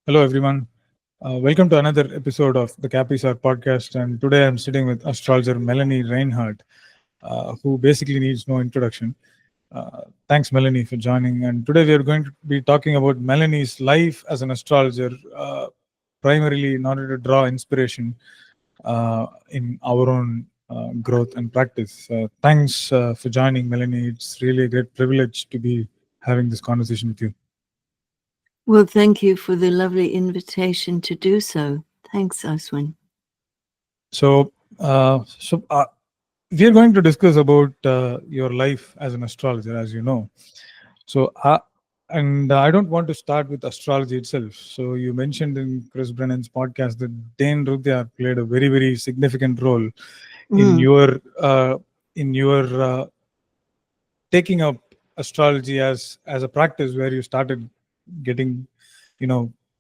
Hello, everyone. Welcome to another episode of the CAPISAR Podcast. And today I'm sitting with astrologer Melanie Reinhart, who basically needs no introduction. Thanks, Melanie, for joining. And today we are going to be talking about Melanie's life as an astrologer, primarily in order to draw inspiration in our own growth and practice. Thanks for joining, Melanie. It's really a great privilege to be having this conversation with you. Well, thank you for the lovely invitation to do so. Thanks, Aswin. So, we are going to discuss about your life as an astrologer, as you know. So, I don't want to start with astrology itself. So, you mentioned in Chris Brennan's podcast that Dane Rudhyar played a very, very significant role in your taking up astrology as a practice where you started getting,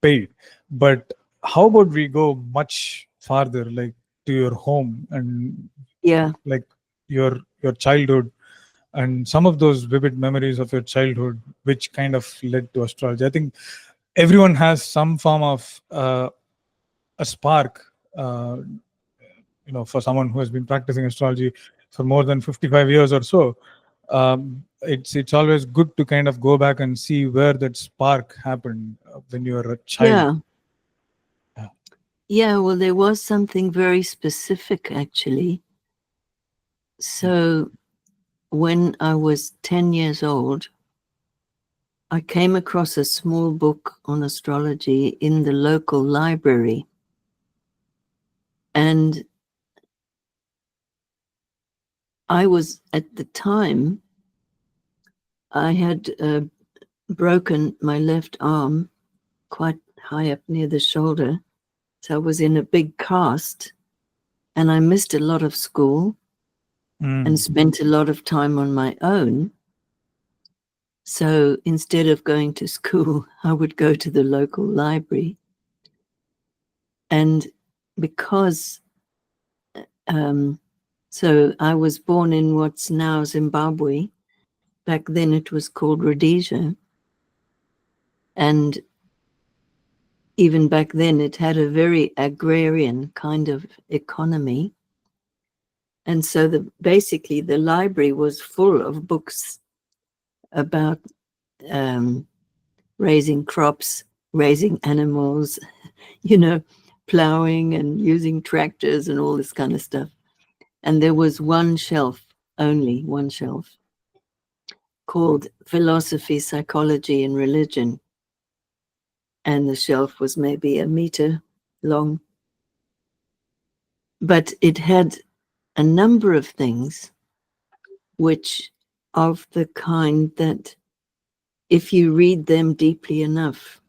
paid. But how about we go much farther, like to your home and Yeah, like your childhood and some of those vivid memories of your childhood which kind of led to astrology. I think everyone has some form of a spark, for someone who has been practicing astrology for more than 55 years or so. It's always good to kind of go back and see where that spark happened when you were a child. yeah. Yeah. Yeah, well, there was something very specific, actually. So when I was 10 years old, I came across a small book on astrology in the local library. And I was, at the time, I had broken my left arm quite high up near the shoulder. So I was in a big cast and I missed a lot of school and spent a lot of time on my own. So instead of going to school, I would go to the local library. And because, so I was born in what's now Zimbabwe. Back then it was called Rhodesia. And even back then it had a very agrarian kind of economy. And so basically the library was full of books about raising crops, raising animals, plowing and using tractors and all this kind of stuff. And there was only one shelf, called Philosophy, Psychology, and Religion. And the shelf was maybe a meter long. But it had a number of things which of the kind that if you read them deeply enough,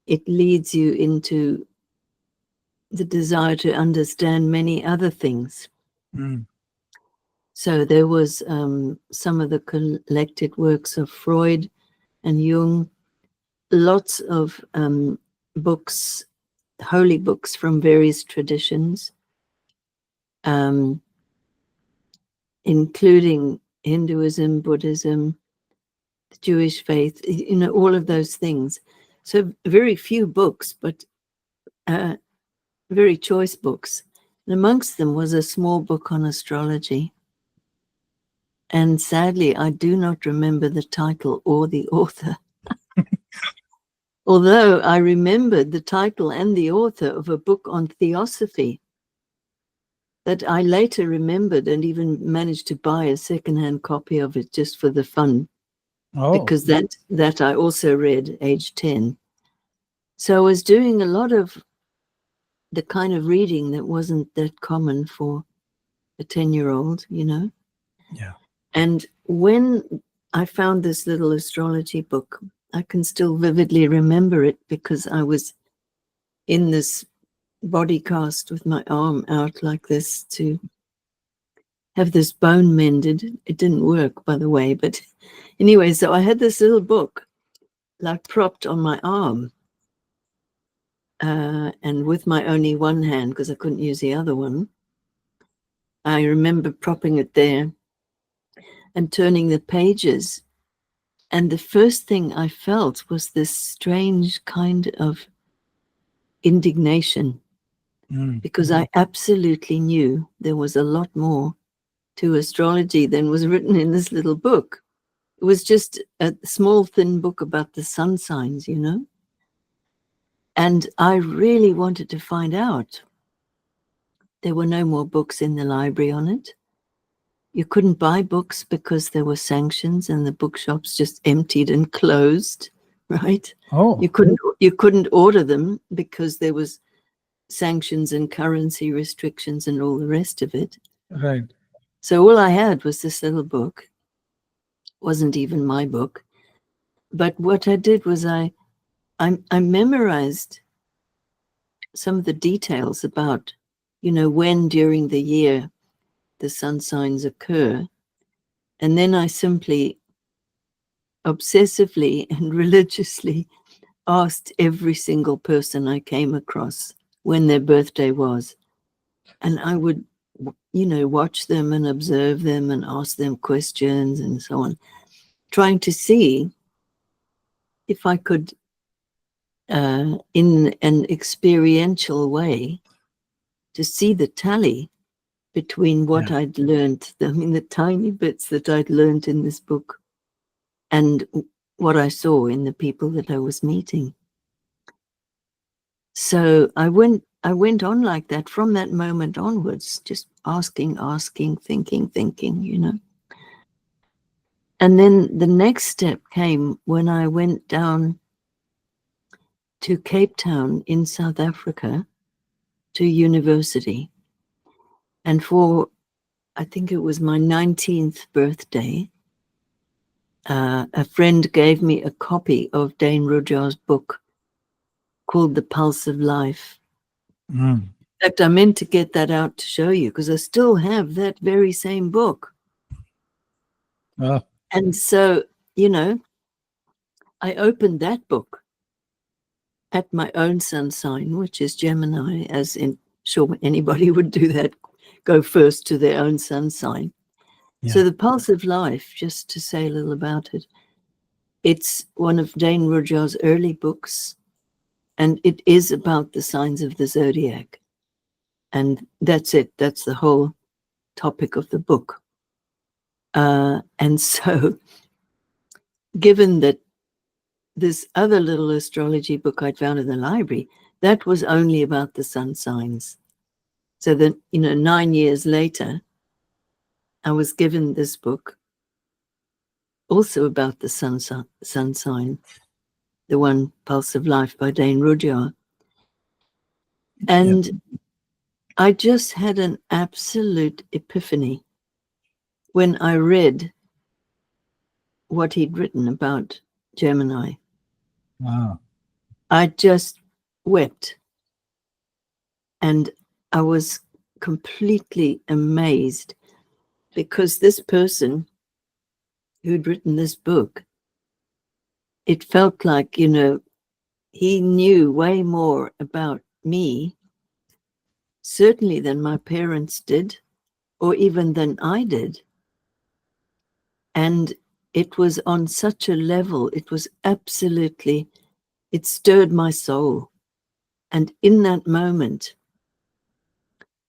it leads you into the desire to understand many other things. So there was some of the collected works of Freud and Jung, lots of books, holy books from various traditions, including Hinduism, Buddhism, the Jewish faith, all of those things. So very few books, but very choice books. And amongst them was a small book on astrology. And sadly, I do not remember the title or the author. Although I remembered the title and the author of a book on theosophy that I later remembered and even managed to buy a secondhand copy of it just for the fun. Because that I also read age 10. So I was doing a lot of the kind of reading that wasn't that common for a 10-year-old, Yeah. And when I found this little astrology book, I can still vividly remember it because I was in this body cast with my arm out like this to have this bone mended. It didn't work, by the way, but anyway, so I had this little book like propped on my arm, and with my only one hand because I couldn't use the other one. I remember propping it there and turning the pages And the first thing I felt was this strange kind of indignation, because I absolutely knew there was a lot more to astrology than was written in this little book. It was just a small, thin book about the sun signs, And I really wanted to find out. There were no more books in the library on it. You couldn't buy books because there were sanctions and the bookshops just emptied and closed, right? Oh, You couldn't order them because there was sanctions and currency restrictions and all the rest of it. right. So all I had was this little book. Wasn't even my book. But what I did was I memorized some of the details about, when during the year the sun signs occur. And then I simply obsessively and religiously asked every single person I came across when their birthday was. And I would, watch them and observe them and ask them questions and so on, trying to see if I could, in an experiential way, to see the tally between what I'd learned, the tiny bits that I'd learned in this book and what I saw in the people that I was meeting. So I went on like that from that moment onwards, just asking, thinking. And then the next step came when I went down to Cape Town in South Africa to university. And for, I think it was my 19th birthday, a friend gave me a copy of Dane Rudhyar's book called The Pulse of Life. In fact, I meant to get that out to show you because I still have that very same book. And so, I opened that book at my own sun sign, which is Gemini, as in, sure, anybody would do that, go first to their own sun sign. Yeah. So The Pulse of Life, just to say a little about it, it's one of Dane Rudhyar's early books, and it is about the signs of the zodiac. And that's it. That's the whole topic of the book. And so, given that this other little astrology book I'd found in the library, that was only about the sun signs. So that, 9 years later, I was given this book also about the sun sign, the one Pulse of Life by Dane Rudhyar. And I just had an absolute epiphany when I read what he'd written about Gemini. Wow. I just wept. And I was completely amazed because this person who'd written this book, it felt like, he knew way more about me, certainly than my parents did, or even than I did. And it was on such a level, it was absolutely, it stirred my soul. And in that moment,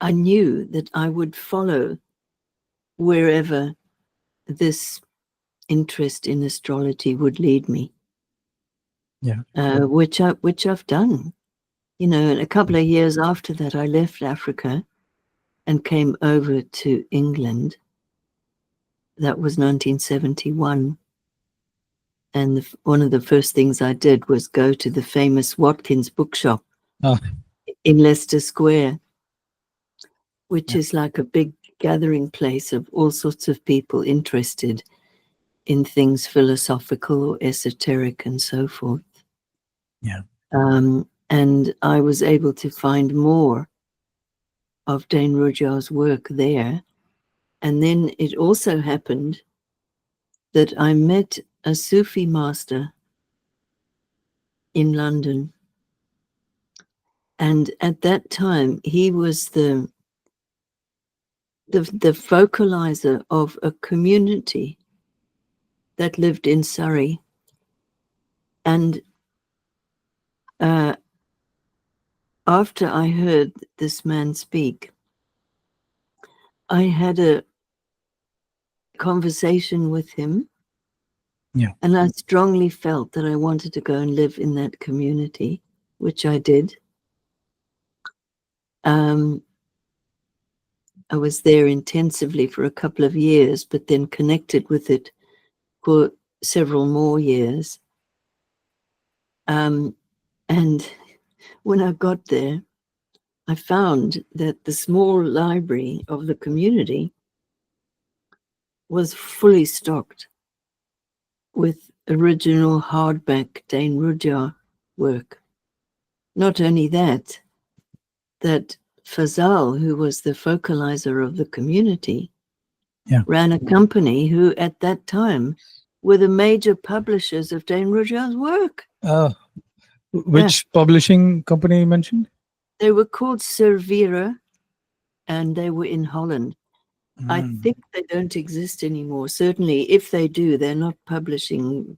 I knew that I would follow wherever this interest in astrology would lead me. Yeah. Which I've done. And a couple of years after that, I left Africa and came over to England. That was 1971. And one of the first things I did was go to the famous Watkins bookshop in Leicester Square, which is like a big gathering place of all sorts of people interested in things philosophical or esoteric and so forth. Yeah. And I was able to find more of Dane Rudhyar's work there. And then it also happened that I met a Sufi master in London. And at that time, he was the vocalizer of a community that lived in Surrey. And after I heard this man speak, I had a conversation with him. Yeah. And I strongly felt that I wanted to go and live in that community, which I did. I was there intensively for a couple of years, but then connected with it for several more years. And when I got there, I found that the small library of the community was fully stocked with original hardback Dane Rudhyar work. Not only that Fazal, who was the focalizer of the community, ran a company who at that time were the major publishers of Dane Rudhyar's work. Which publishing company you mentioned? They were called Servira, and they were in Holland. I think they don't exist anymore. Certainly, if they do, they're not publishing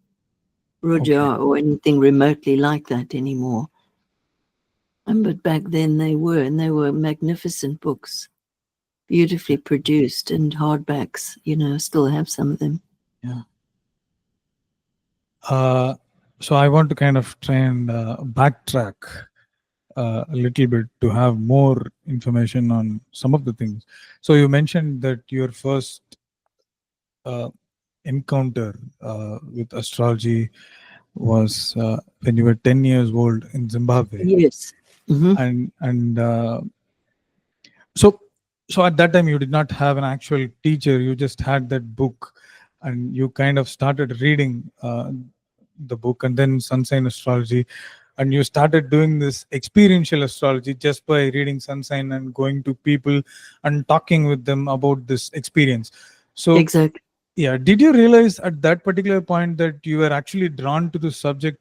Rudhyar or anything remotely like that anymore. But back then they were, and they were magnificent books, beautifully produced, and hardbacks, still have some of them. Yeah. So I want to kind of try and backtrack a little bit to have more information on some of the things. So you mentioned that your first encounter with astrology was when you were 10 years old in Zimbabwe. Yes. And so at that time you did not have an actual teacher, you just had that book, and you kind of started reading the book, and then sun sign astrology, and you started doing this experiential astrology just by reading sun sign and going to people and talking with them about this experience. So exactly. Yeah, did you realize at that particular point that you were actually drawn to the subject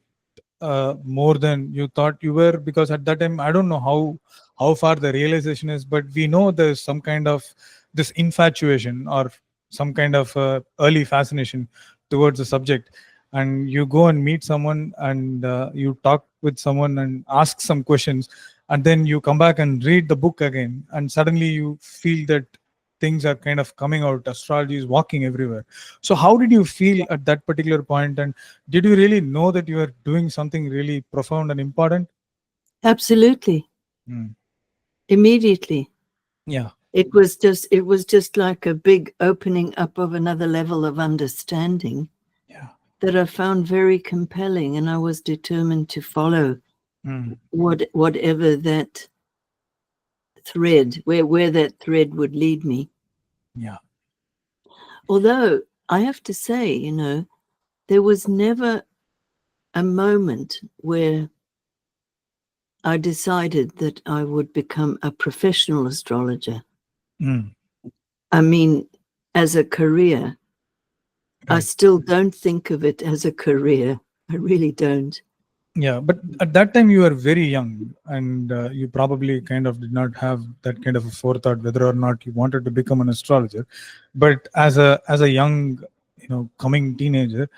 more than you thought you were? Because at that time, I don't know how far the realization is, but we know there's some kind of this infatuation or some kind of early fascination towards the subject, and you go and meet someone and you talk with someone and ask some questions, and then you come back and read the book again, and suddenly you feel that things are kind of coming out, astrology is walking everywhere. So how did you feel at that particular point, and did you really know that you were doing something really profound and important? Absolutely. Immediately. Yeah. It was just like a big opening up of another level of understanding that I found very compelling, and I was determined to follow whatever that thread, where that thread would lead me. Yeah. Although I have to say, there was never a moment where I decided that I would become a professional astrologer. I mean, as a career. I still don't think of it as a career. I really don't. Yeah, but at that time you were very young, and you probably kind of did not have that kind of a forethought whether or not you wanted to become an astrologer. But as a young, coming teenager,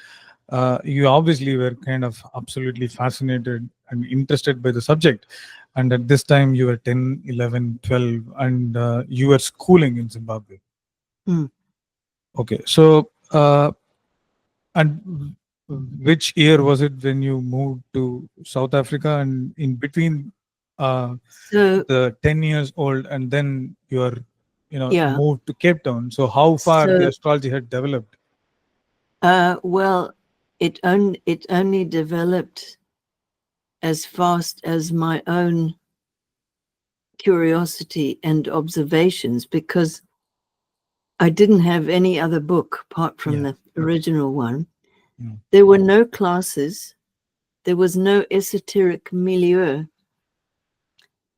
you obviously were kind of absolutely fascinated and interested by the subject. And at this time you were 10, 11, 12, and you were schooling in Zimbabwe. Okay, so and which year was it when you moved to South Africa, and in between the 10 years old and then you are moved to Cape Town? So how far the astrology had developed? Well, it only developed as fast as my own curiosity and observations, because I didn't have any other book apart from the original one. There were no classes. There was no esoteric milieu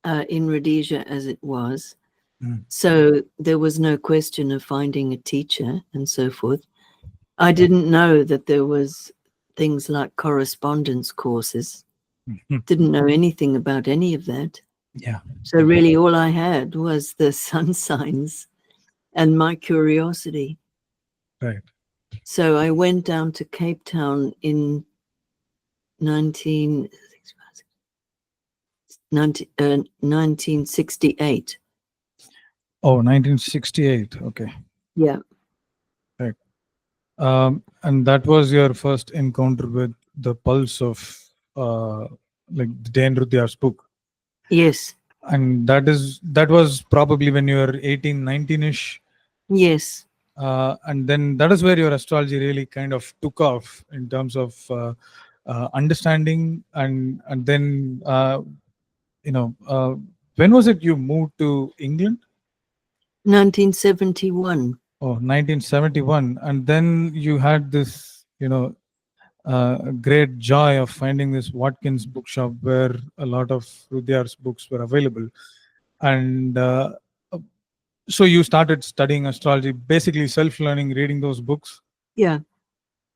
in Rhodesia as it was. So there was no question of finding a teacher and so forth. I didn't know that there was things like correspondence courses. Didn't know anything about any of that. Yeah. So really all I had was the sun signs and my curiosity. Right. So I went down to Cape Town in 1968. Oh, 1968. Okay. Yeah. Right. And that was your first encounter with the pulse of uh, like the Dane Rudhyar's book. Yes. And that was probably when you were 18, 19ish. Yes. And then that is where your astrology really kind of took off in terms of understanding. And then you know, when was it you moved to England? 1971. Oh, 1971. And then you had this, great joy of finding this Watkins bookshop where a lot of Rudhyar's books were available. And so you started studying astrology, basically self-learning, reading those books. Yeah.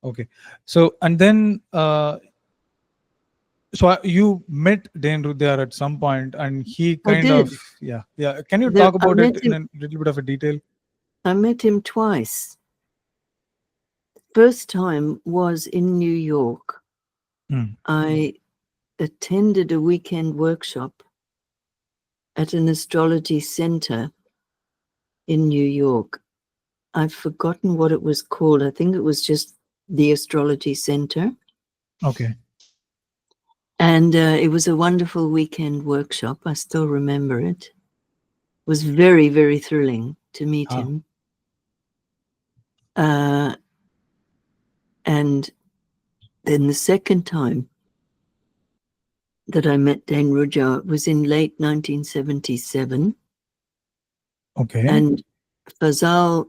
Okay. So, and then, you met Dane Rudhyar at some point, and he I kind of, did. yeah. Can you talk I about it met in him. a little bit of a detail? I met him twice. First time was in New York. Hmm. I attended a weekend workshop at an astrology center in New York. I've forgotten what it was called. I think it was just the Astrology Center. Okay. And it was a wonderful weekend workshop. I still remember it. It was very, very thrilling to meet Ah, him. And then the second time that I met Dane Rudhyar was in late 1977. okay. And Fazal,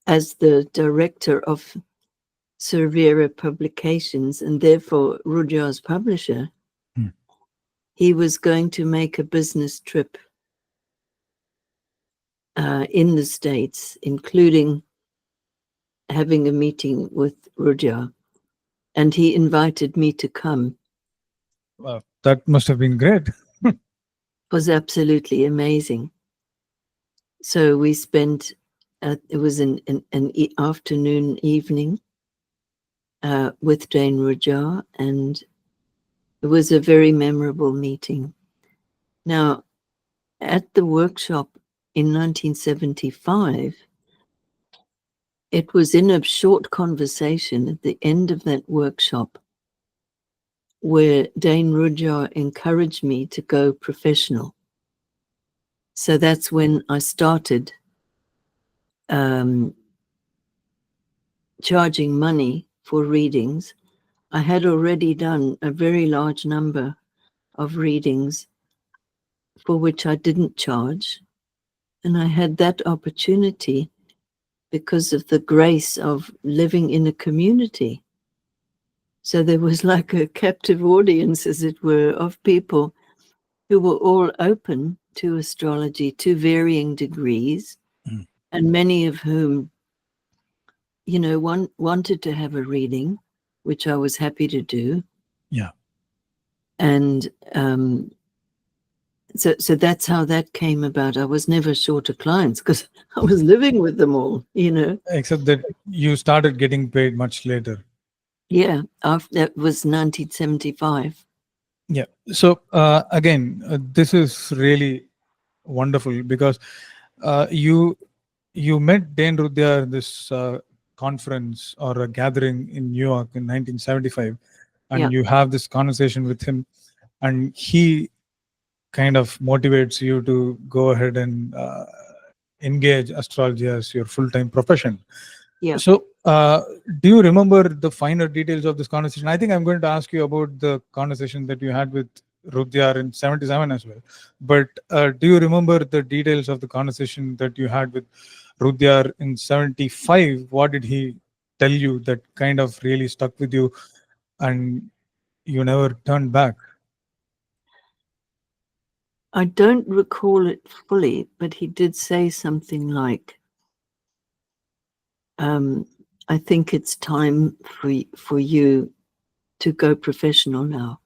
as the director of Cervera Publications and therefore Rudhyar's publisher, Hmm. he was going to make a business trip in the States, including having a meeting with Rudhyar. And he invited me to come. Wow, that must have been great. It was absolutely amazing. So we spent, it was an afternoon, evening with Dane Rudhyar, and it was a very memorable meeting. Now, at the workshop in 1975, it was in a short conversation at the end of that workshop where Dane Rudhyar encouraged me to go professional. So that's when I started charging money for readings. I had already done a very large number of readings for which I didn't charge. And I had that opportunity because of the grace of living in a community. So there was like a captive audience, as it were, of people who were all open to astrology to varying degrees, Mm. and many of whom, wanted to have a reading, which I was happy to do. Yeah. And so that's how that came about. I was never short of clients because I was living with them all, Except that you started getting paid much later. Yeah, after that was 1975. Yeah. So again, this is really wonderful because you met Dane Rudhyar at this conference or a gathering in New York in 1975, Yeah, and you have this conversation with him, and he kind of motivates you to go ahead and engage astrology as your full-time profession. yeah. So, do you remember the finer details of this conversation? I think I'm going to ask you about the conversation that you had with Rudhyar in 77 as well. But do you remember the details of the conversation that you had with Rudhyar in 75? What did he tell you that kind of really stuck with you and you never turned back? I don't recall it fully, but he did say something like, I think it's time for you to go professional now.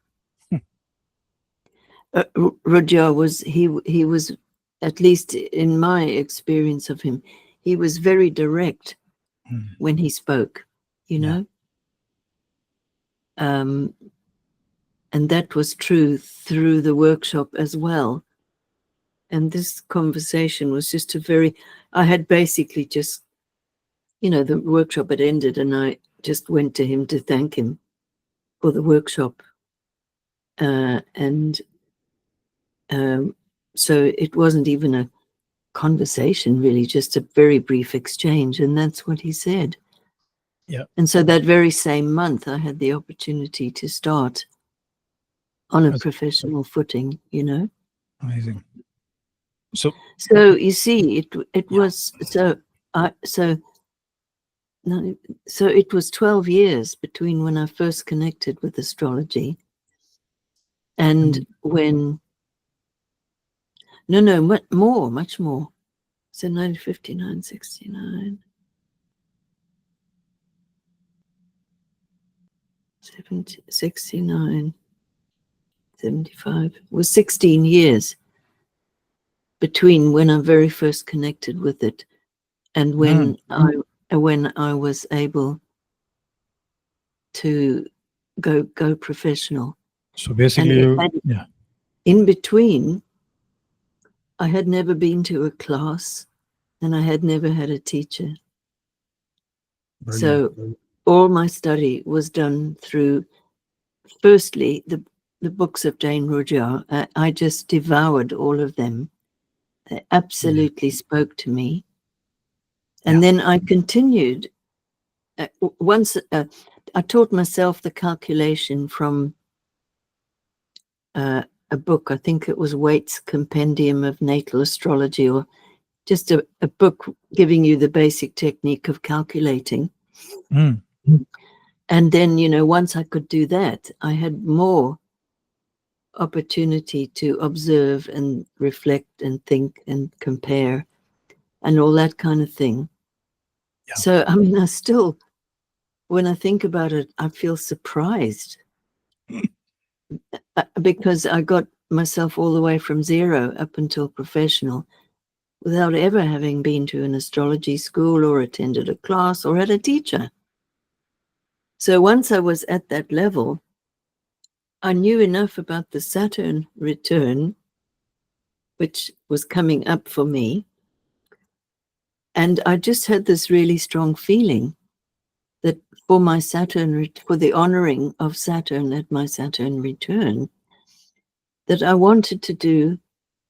Rudhyar he was, at least in my experience of him, he was very direct when he spoke, you Yeah. know. Um, and that was true through the workshop as well. And this conversation was just I had basically just, the workshop had ended and I just went to him to thank him for the workshop. And so it wasn't even a conversation, really, just a very brief exchange. And that's what he said. Yeah. And so that very same month, I had the opportunity to start on a That's professional footing, amazing. So So you see, it yeah. was no, so it was 12 years between when I first connected with astrology and And when much more. So 1959, 69, 70, 69, 75 was 16 years between when I very first connected with it and when I was able to go professional. so basically, And yeah. in between, I had never been to a class and I had never had a teacher. Brilliant. So all my study was done through, firstly, the books of Dane Rudhyar. I just devoured all of them. They absolutely spoke to me. And then I continued. Once I taught myself the calculation from a book. I think it was Waite's Compendium of Natal Astrology, or just a book giving you the basic technique of calculating. And then, once I could do that, I had more opportunity to observe and reflect and think and compare and all that kind of thing. Yeah. So, I mean, I still, when I think about it, I feel surprised because I got myself all the way from zero up until professional without ever having been to an astrology school or attended a class or had a teacher. So once I was at that level, I knew enough about the Saturn return, which was coming up for me. And I just had this really strong feeling that for my for the honoring of Saturn at my Saturn return, that I wanted to do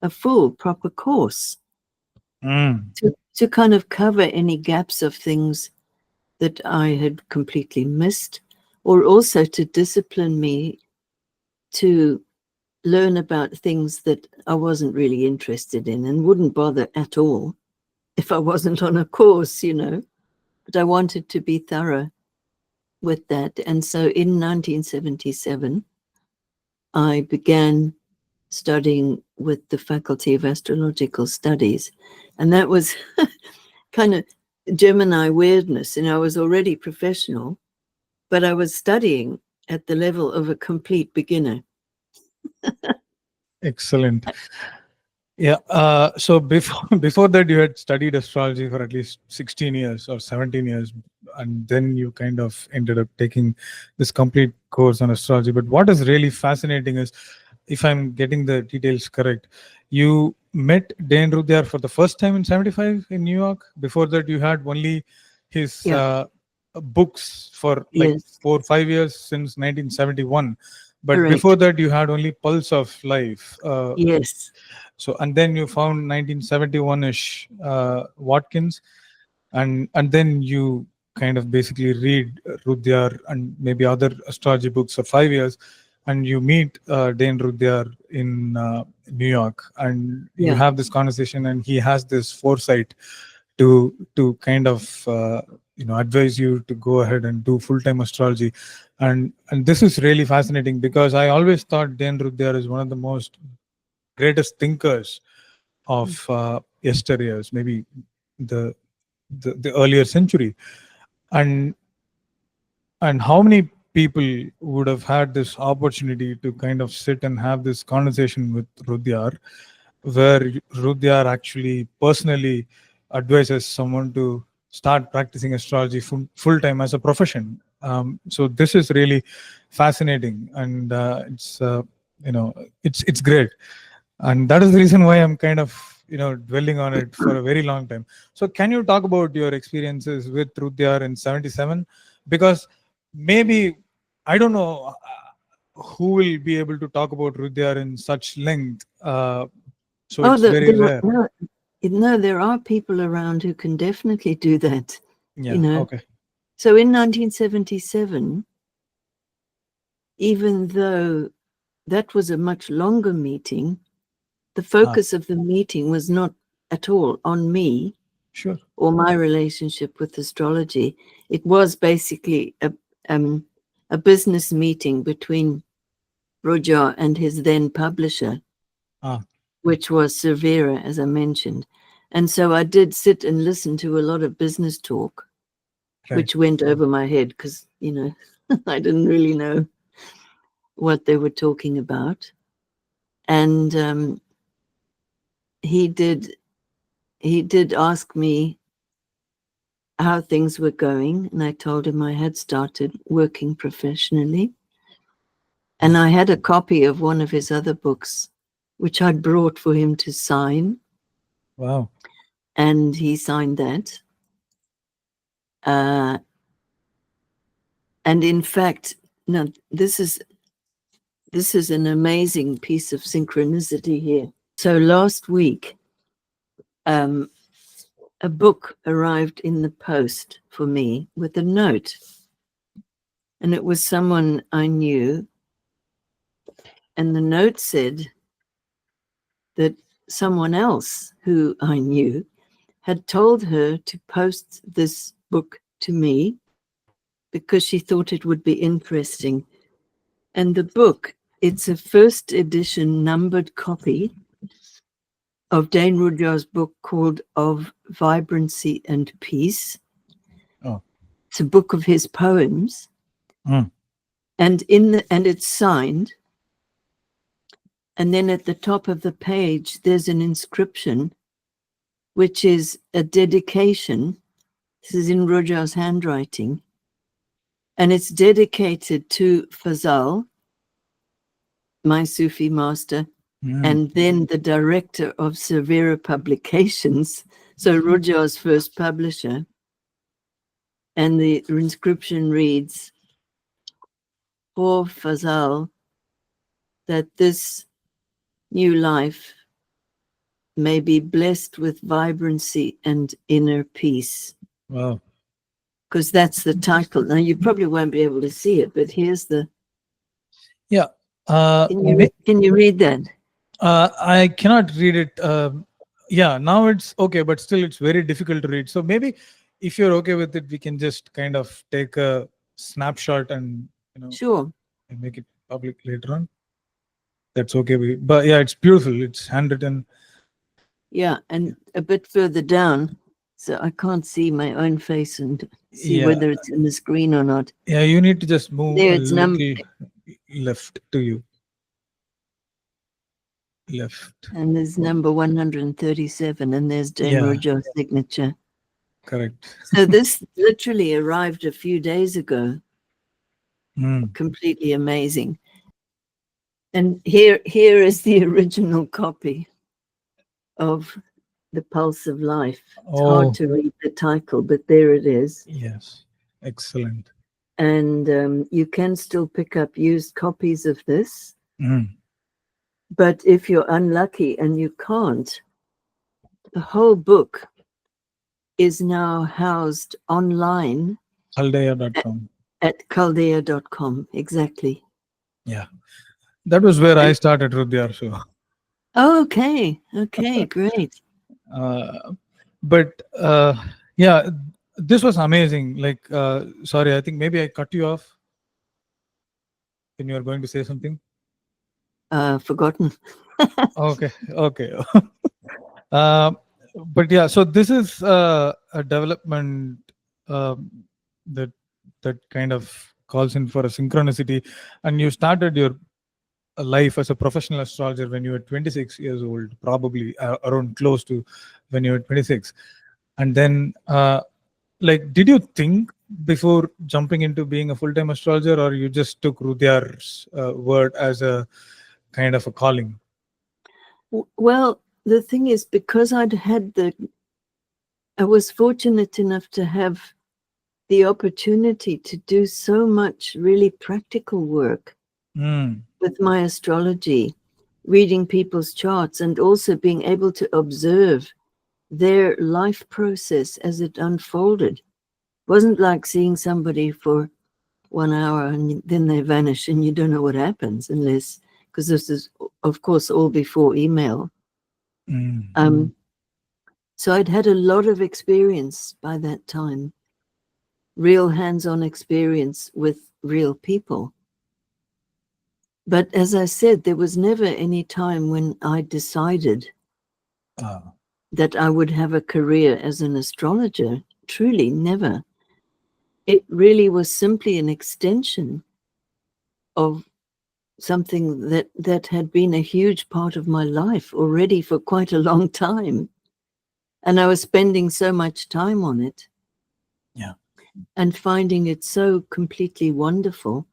a full, proper course to kind of cover any gaps of things that I had completely missed, or also to discipline me to learn about things that I wasn't really interested in and wouldn't bother at all if I wasn't on a course, But I wanted to be thorough with that. And so in 1977, I began studying with the Faculty of Astrological Studies. And that was kind of Gemini weirdness. I was already professional, but I was studying at the level of a complete beginner. Excellent. Yeah. So before that, you had studied astrology for at least 16 years or 17 years, and then you kind of ended up taking this complete course on astrology. But what is really fascinating is, if I'm getting the details correct, you met Dane Rudhyar for the first time in 75 in New York. Before that, you had only his books for like Yes. 4 or 5 years since 1971. But Correct. before that, you had only Pulse of Life. Yes. So, and then you found 1971-ish Watkins, and then you kind of basically read Rudhyar and maybe other astrology books for 5 years, and you meet Dane Rudhyar in New York, and you have this conversation, and he has this foresight to kind of advise you to go ahead and do full-time astrology. And this is really fascinating, because I always thought Dane Rudhyar is one of the most greatest thinkers of yesteryears, maybe the earlier century. And how many people would have had this opportunity to kind of sit and have this conversation with Rudhyar, where Rudhyar actually personally advises someone to start practicing astrology full time as a profession. So this is really fascinating, and you know it's great, and that is the reason why I'm kind of dwelling on it for a very long time. So can you talk about your experiences with Rudhyar in '77? Because maybe I don't know who will be able to talk about Rudhyar in such length. So Oh, it's very rare. no, there are people around who can definitely do that. Yeah. Okay. So in 1977, even though that was a much longer meeting, the focus of the meeting was not at all on me Sure. or my relationship with astrology. It was basically a business meeting between Rudhyar and his then publisher, which was Cervera, as I mentioned. And so I did sit and listen to a lot of business talk, which went over my head because, I didn't really know what they were talking about. And he did ask me how things were going, and I told him I had started working professionally. And I had a copy of one of his other books, which I'd brought for him to sign. Wow. And he signed that. And in fact, now this is an amazing piece of synchronicity here. So last week, a book arrived in the post for me with a note. And it was someone I knew. And the note said that someone else who I knew had told her to post this book to me because she thought it would be interesting. And the book, it's a first edition numbered copy of Dane Rudhyar's book called Of Vibrancy and Peace. Oh. It's a book of his poems. And it's signed. And then at the top of the page, there's an inscription, which is a dedication. This is in Rudhyar's handwriting. And it's dedicated to Fazal, my Sufi master, and then the director of Cervera Publications, so Rudhyar's first publisher. And the inscription reads, for Fazal, that this new life may be blessed with vibrancy and inner peace. Wow. Because that's the title. Now, you probably won't be able to see it, but here's the... Yeah. Can you read that? I cannot read it. Yeah, now it's okay, but still it's very difficult to read. So maybe if you're okay with it, we can just kind of take a snapshot and Sure, and make it public later on. That's okay. But yeah, it's beautiful. It's handwritten. Yeah, and a bit further down, so I can't see my own face and see whether it's in the screen or not. Yeah, you need to just move There, a it's little left to you. Left. And there's number 137, and there's Dane Rudhyar's signature. Correct. So this literally arrived a few days ago. Completely amazing. And here is the original copy of The Pulse of Life. It's hard to read the title, but there it is. Yes. Excellent. And you can still pick up used copies of this. But if you're unlucky and you can't, the whole book is now housed online. Chaldea.com. At chaldea.com, exactly. Yeah. That was where I started Rudhyar. So. Oh, okay, great. But yeah, this was amazing. Like, sorry, I think maybe I cut you off when you are going to say something. Forgotten. Okay. But yeah, so this is a development that kind of calls in for a synchronicity, and you started your life as a professional astrologer when you were 26 years old, probably around close to when you were 26, and then like, did you think before jumping into being a full-time astrologer, or you just took Rudhyar's word as a kind of a calling? Well, the thing is, because I was fortunate enough to have the opportunity to do so much really practical work with my astrology, reading people's charts, and also being able to observe their life process as it unfolded. It wasn't like seeing somebody for 1 hour and then they vanish and you don't know what happens, unless, because this is, of course, all before email. So I'd had a lot of experience by that time, real hands-on experience with real people. But as I said, there was never any time when I decided that I would have a career as an astrologer. Truly, never. It really was simply an extension of something that had been a huge part of my life already for quite a long time. And I was spending so much time on it. Yeah. And finding it so completely wonderful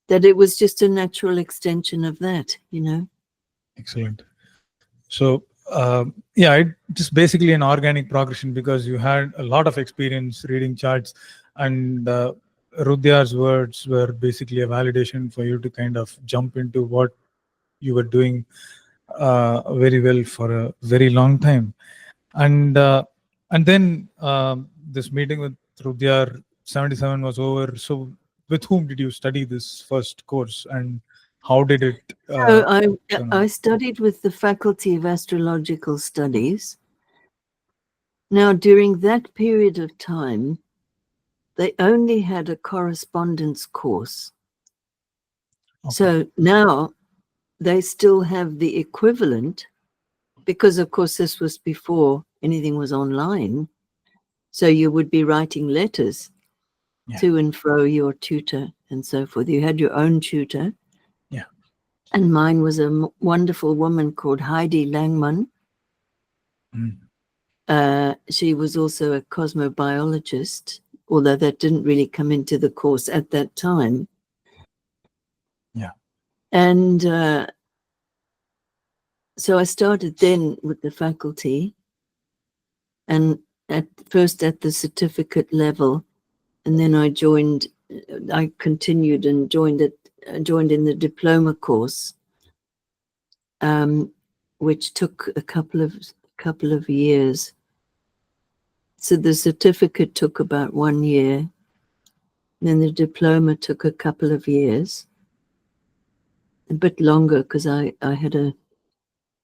that it was just a natural extension of that, you know. Excellent. So, yeah, it just basically an organic progression, because you had a lot of experience reading charts, and Rudhyar's words were basically a validation for you to kind of jump into what you were doing very well for a very long time. And then this meeting with Rudhyar 77 was over. So, with whom did you study this first course, and how did it So turn I out? studied with the Faculty of Astrological Studies. Now, during that period of time, they only had a correspondence course. Okay. So now they still have the equivalent, because of course this was before anything was online. So you would be writing letters to and fro your tutor and so forth. You had your own tutor. Yeah. And mine was a wonderful woman called Heidi Langman. She was also a cosmobiologist, although that didn't really come into the course at that time. Yeah. And so I started then with the faculty, and at first at the certificate level, and then I continued and joined in the diploma course, which took a couple of years. So the certificate took about 1 year, and then the diploma took a couple of years, a bit longer, because I had a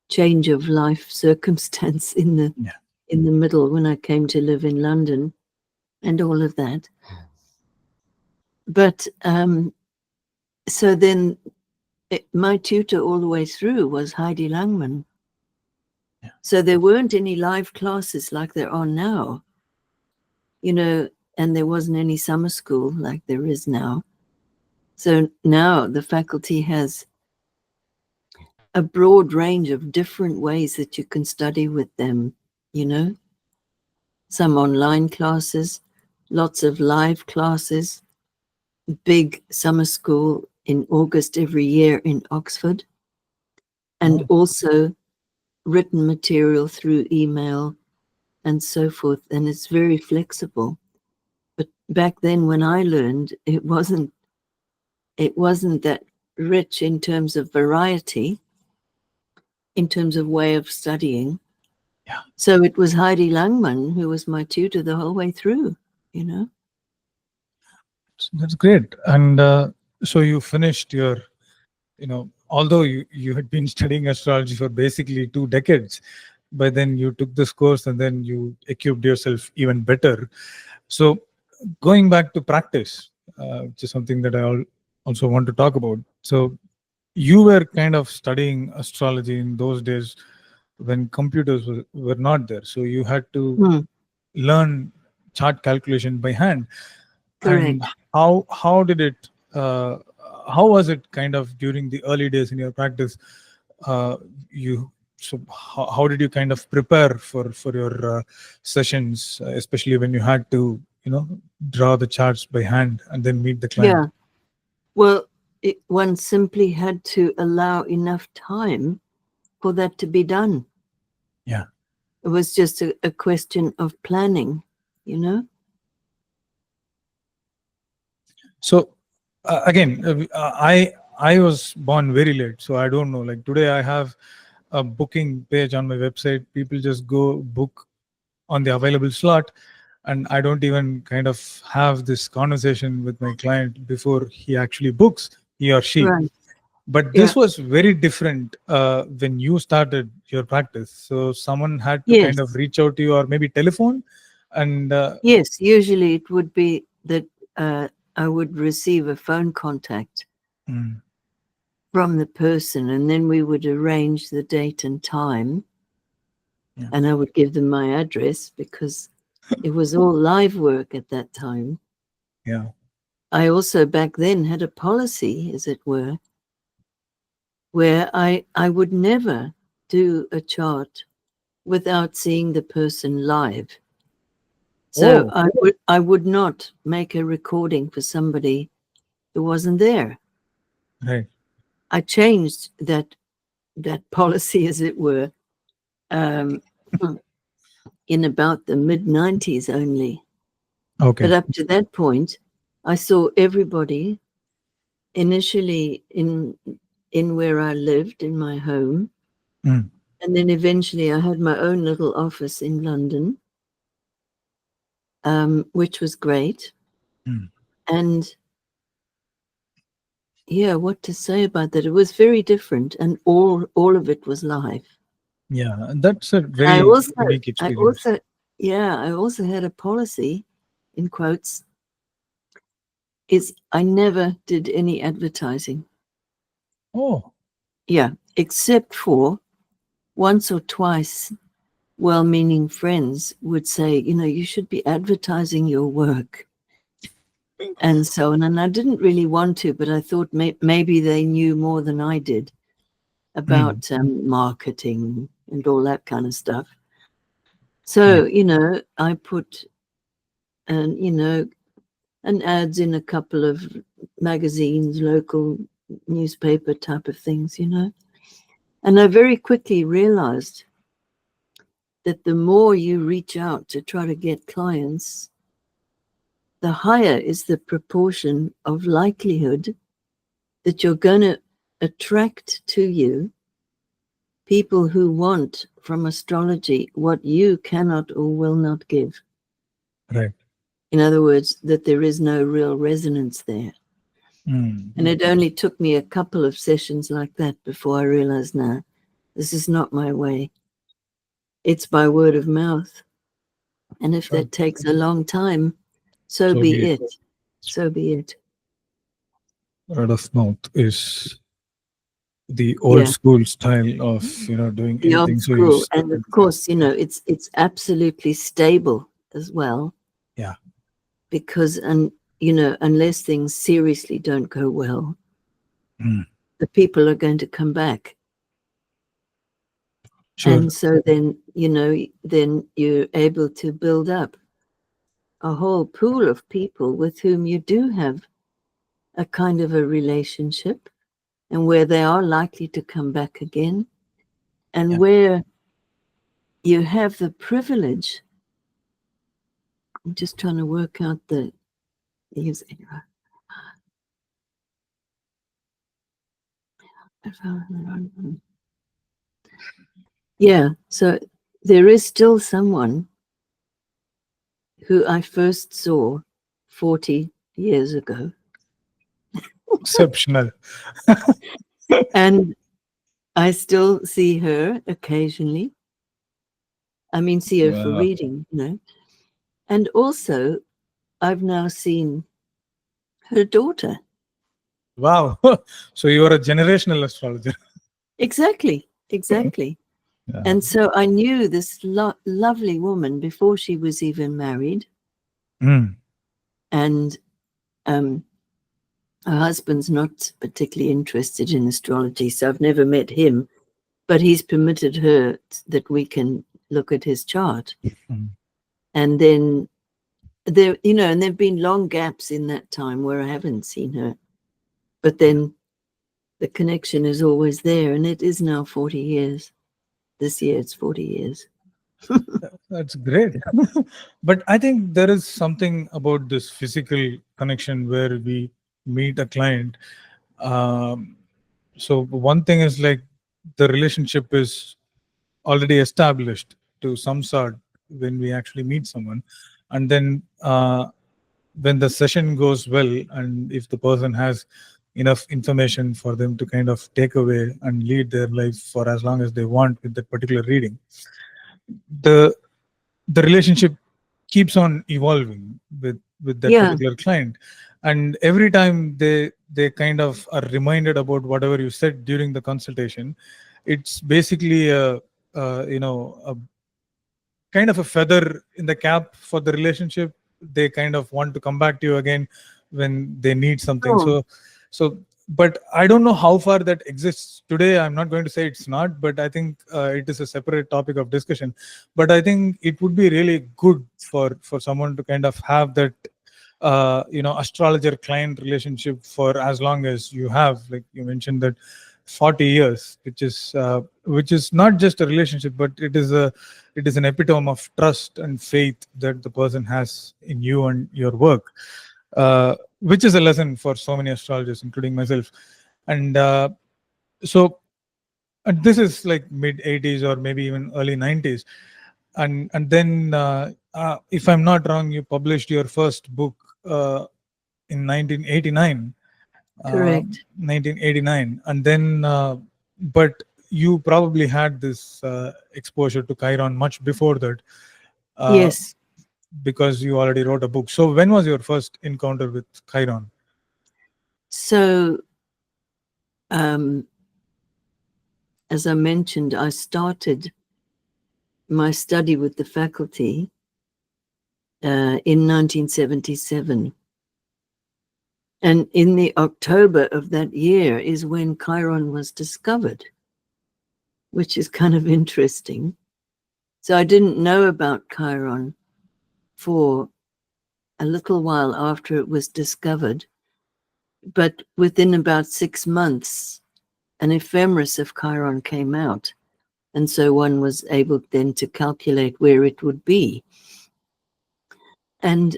change of life circumstance in the middle when I came to live in London and all of that. But so then my tutor all the way through was Heidi Langman. Yeah. So there weren't any live classes like there are now, you know, and there wasn't any summer school like there is now. So now the faculty has a broad range of different ways that you can study with them, you know. Some online classes, lots of live classes, big summer school in August every year in Oxford, and also written material through email and so forth. And it's very flexible. But back then when I learned, it wasn't that rich in terms of variety, in terms of way of studying. Yeah. So it was Heidi Langman who was my tutor the whole way through, you know. That's great. And so you finished your, although you had been studying astrology for basically 2 decades, but then you took this course and then you equipped yourself even better. So going back to practice, which is something that I also want to talk about. So you were kind of studying astrology in those days when computers were not there. So you had to learn chart calculation by hand. Correct. And how did it how was it kind of during the early days in your practice? You So how did you kind of prepare for your sessions, especially when you had to, draw the charts by hand and then meet the client? Yeah. Well, one simply had to allow enough time for that to be done. Yeah. It was just a question of planning, So again, I was born very late, so I don't know. Like today, I have a booking page on my website. People just go book on the available slot, and I don't even kind of have this conversation with my client before he actually books, he or she. Right. But Yeah. this was very different when you started your practice. So someone had to kind Yes. of reach out to you, or maybe telephone, and Yes. Usually it would be that I would receive a phone contact mm, from the person, and then we would arrange the date and time. Yeah. And I would give them my address because it was all live work at that time. yeah. I also back then had a policy, as it were, where I would never do a chart without seeing the person live. So Oh, I would not make a recording for somebody who wasn't there. right. I changed that policy, as it were, um, in about the mid-90s only. Okay. But up to that point, I saw everybody initially in where I lived, in my home. Mm, And then eventually I had my own little office in London, which was great. mm. And yeah, what to say about that? It was very different, and all of it was live. Yeah, that's a I very also, unique I experience. also, yeah, I also had a policy, in quotes, is I never did any advertising. Oh, Yeah, except for once or twice, well-meaning friends would say, you should be advertising your work. And so on. And I didn't really want to, but I thought maybe they knew more than I did about marketing and all that kind of stuff. So, I put an ads in a couple of magazines, local newspaper type of things, And I very quickly realized that the more you reach out to try to get clients, the higher is the proportion of likelihood that you're going to attract to you people who want from astrology what you cannot or will not give. right. In other words, that there is no real resonance there. Mm. And it only took me a couple of sessions like that before I realized, no, this is not my way. It's by word of mouth. And if Sure. that takes a long time, so So be be it. it. So be it. Word of mouth is the old Yeah. school style of doing The old anything. So you school. step And of into that. course, it's absolutely stable as well. Yeah. Because, unless things seriously don't go well, Mm. the people are going to come back. Sure. And so then you're able to build up a whole pool of people with whom you do have a kind of a relationship, and where they are likely to come back again, and Yeah. where you have the privilege. I'm just trying to work out yeah, so there is still someone who I first saw 40 years ago. Exceptional. And I still see her occasionally. I mean, see her for Wow. reading, And also, I've now seen her daughter. Wow. So you are a generational astrologer. Exactly. Yeah. And so I knew this lovely woman before she was even married. Mm. And her husband's not particularly interested in astrology, so I've never met him. but he's permitted her that we can look at his chart. Mhm. And then there, you know, and there've been long gaps in that time where I haven't seen her, but then the connection is always there, and it is now 40 years. This year it's 40 years. That's great. But I think there is something about this physical connection where we meet a client. Um, so one thing is like the relationship is already established to some sort when we actually meet someone, and then when the session goes well, and if the person has enough information for them to kind of take away and lead their life for as long as they want with that particular reading, the the relationship keeps on evolving with that Yeah. particular client, and every time they kind of are reminded about whatever you said during the consultation, it's basically a kind of a feather in the cap for the relationship. They kind of want to come back to you again when they need something. Oh, So but I don't know how far that exists today. I'm not going to say it's not, but I think it is a separate topic of discussion. But I think it would be really good for someone to kind of have that astrologer client relationship for as long as you have, like you mentioned, that 40 years, which is not just a relationship, but it is an epitome of trust and faith that the person has in you and your work, which is a lesson for so many astrologers, including myself. And so and this is like mid 80s or maybe even early 90s. And then if I'm not wrong, you published your first book in 1989. correct. 1989. And then but you probably had this exposure to Chiron much before that, uh, Yes. because you already wrote a book. So when was your first encounter with Chiron? So, um, as I mentioned, I started my study with the faculty in 1977. And in the October of that year is when Chiron was discovered, which is kind of interesting. So I didn't know about Chiron for a little while after it was discovered, but within about 6 months, an ephemeris of Chiron came out. And so one was able then to calculate where it would be. And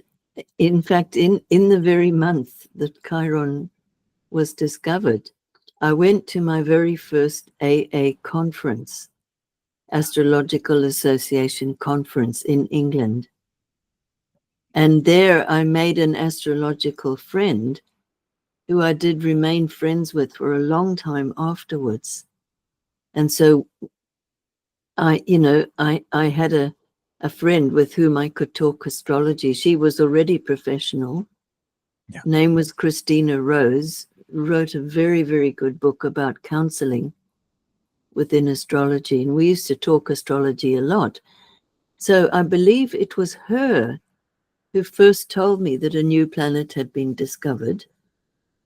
in fact, in the very month that Chiron was discovered, I went to my very first AA conference, Astrological Association conference in England. And there I made an astrological friend who I did remain friends with for a long time afterwards. And so I had a friend with whom I could talk astrology. She was already professional. Yeah. Name was Christina Rose, wrote a very, very good book about counseling within astrology. And we used to talk astrology a lot. So I believe it was her who first told me that a new planet had been discovered.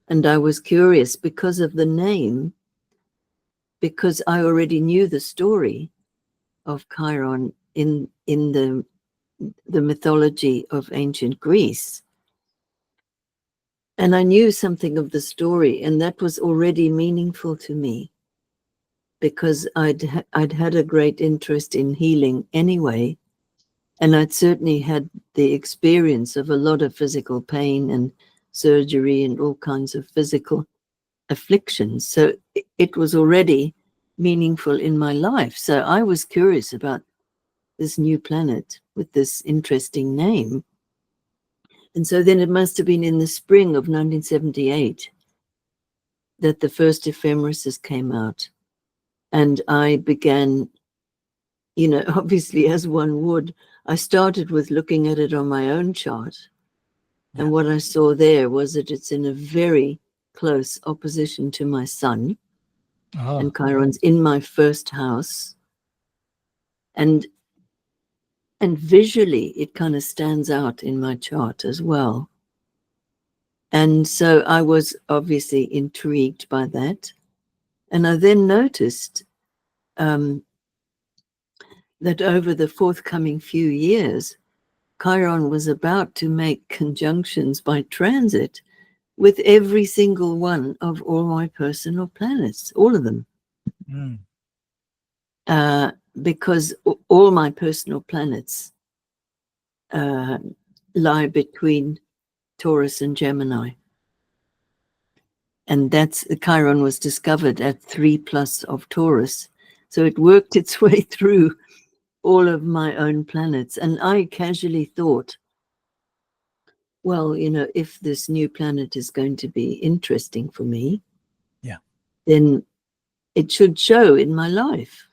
And I was curious because of the name, because I already knew the story of Chiron in the mythology of ancient Greece. And I knew something of the story, and that was already meaningful to me because I'd had a great interest in healing anyway, and I'd certainly had the experience of a lot of physical pain and surgery and all kinds of physical afflictions. So it was already meaningful in my life. So I was curious about this new planet with this interesting name. And so then it must have been in the spring of 1978 that the first ephemerises came out. And I began, obviously as one would, I started with looking at it on my own chart. Yeah. And what I saw there was that it's in a very close opposition to my sun. And Chiron's in my first house. And visually, it kind of stands out in my chart as well. And so I was obviously intrigued by that. And I then noticed that over the forthcoming few years, Chiron was about to make conjunctions by transit with every single one of all my personal planets, all of them. Because all my personal planets lie between Taurus and Gemini. And that's, Chiron was discovered at 3+ of Taurus. So it worked its way through all of my own planets. And I casually thought, well, if this new planet is going to be interesting for me, then it should show in my life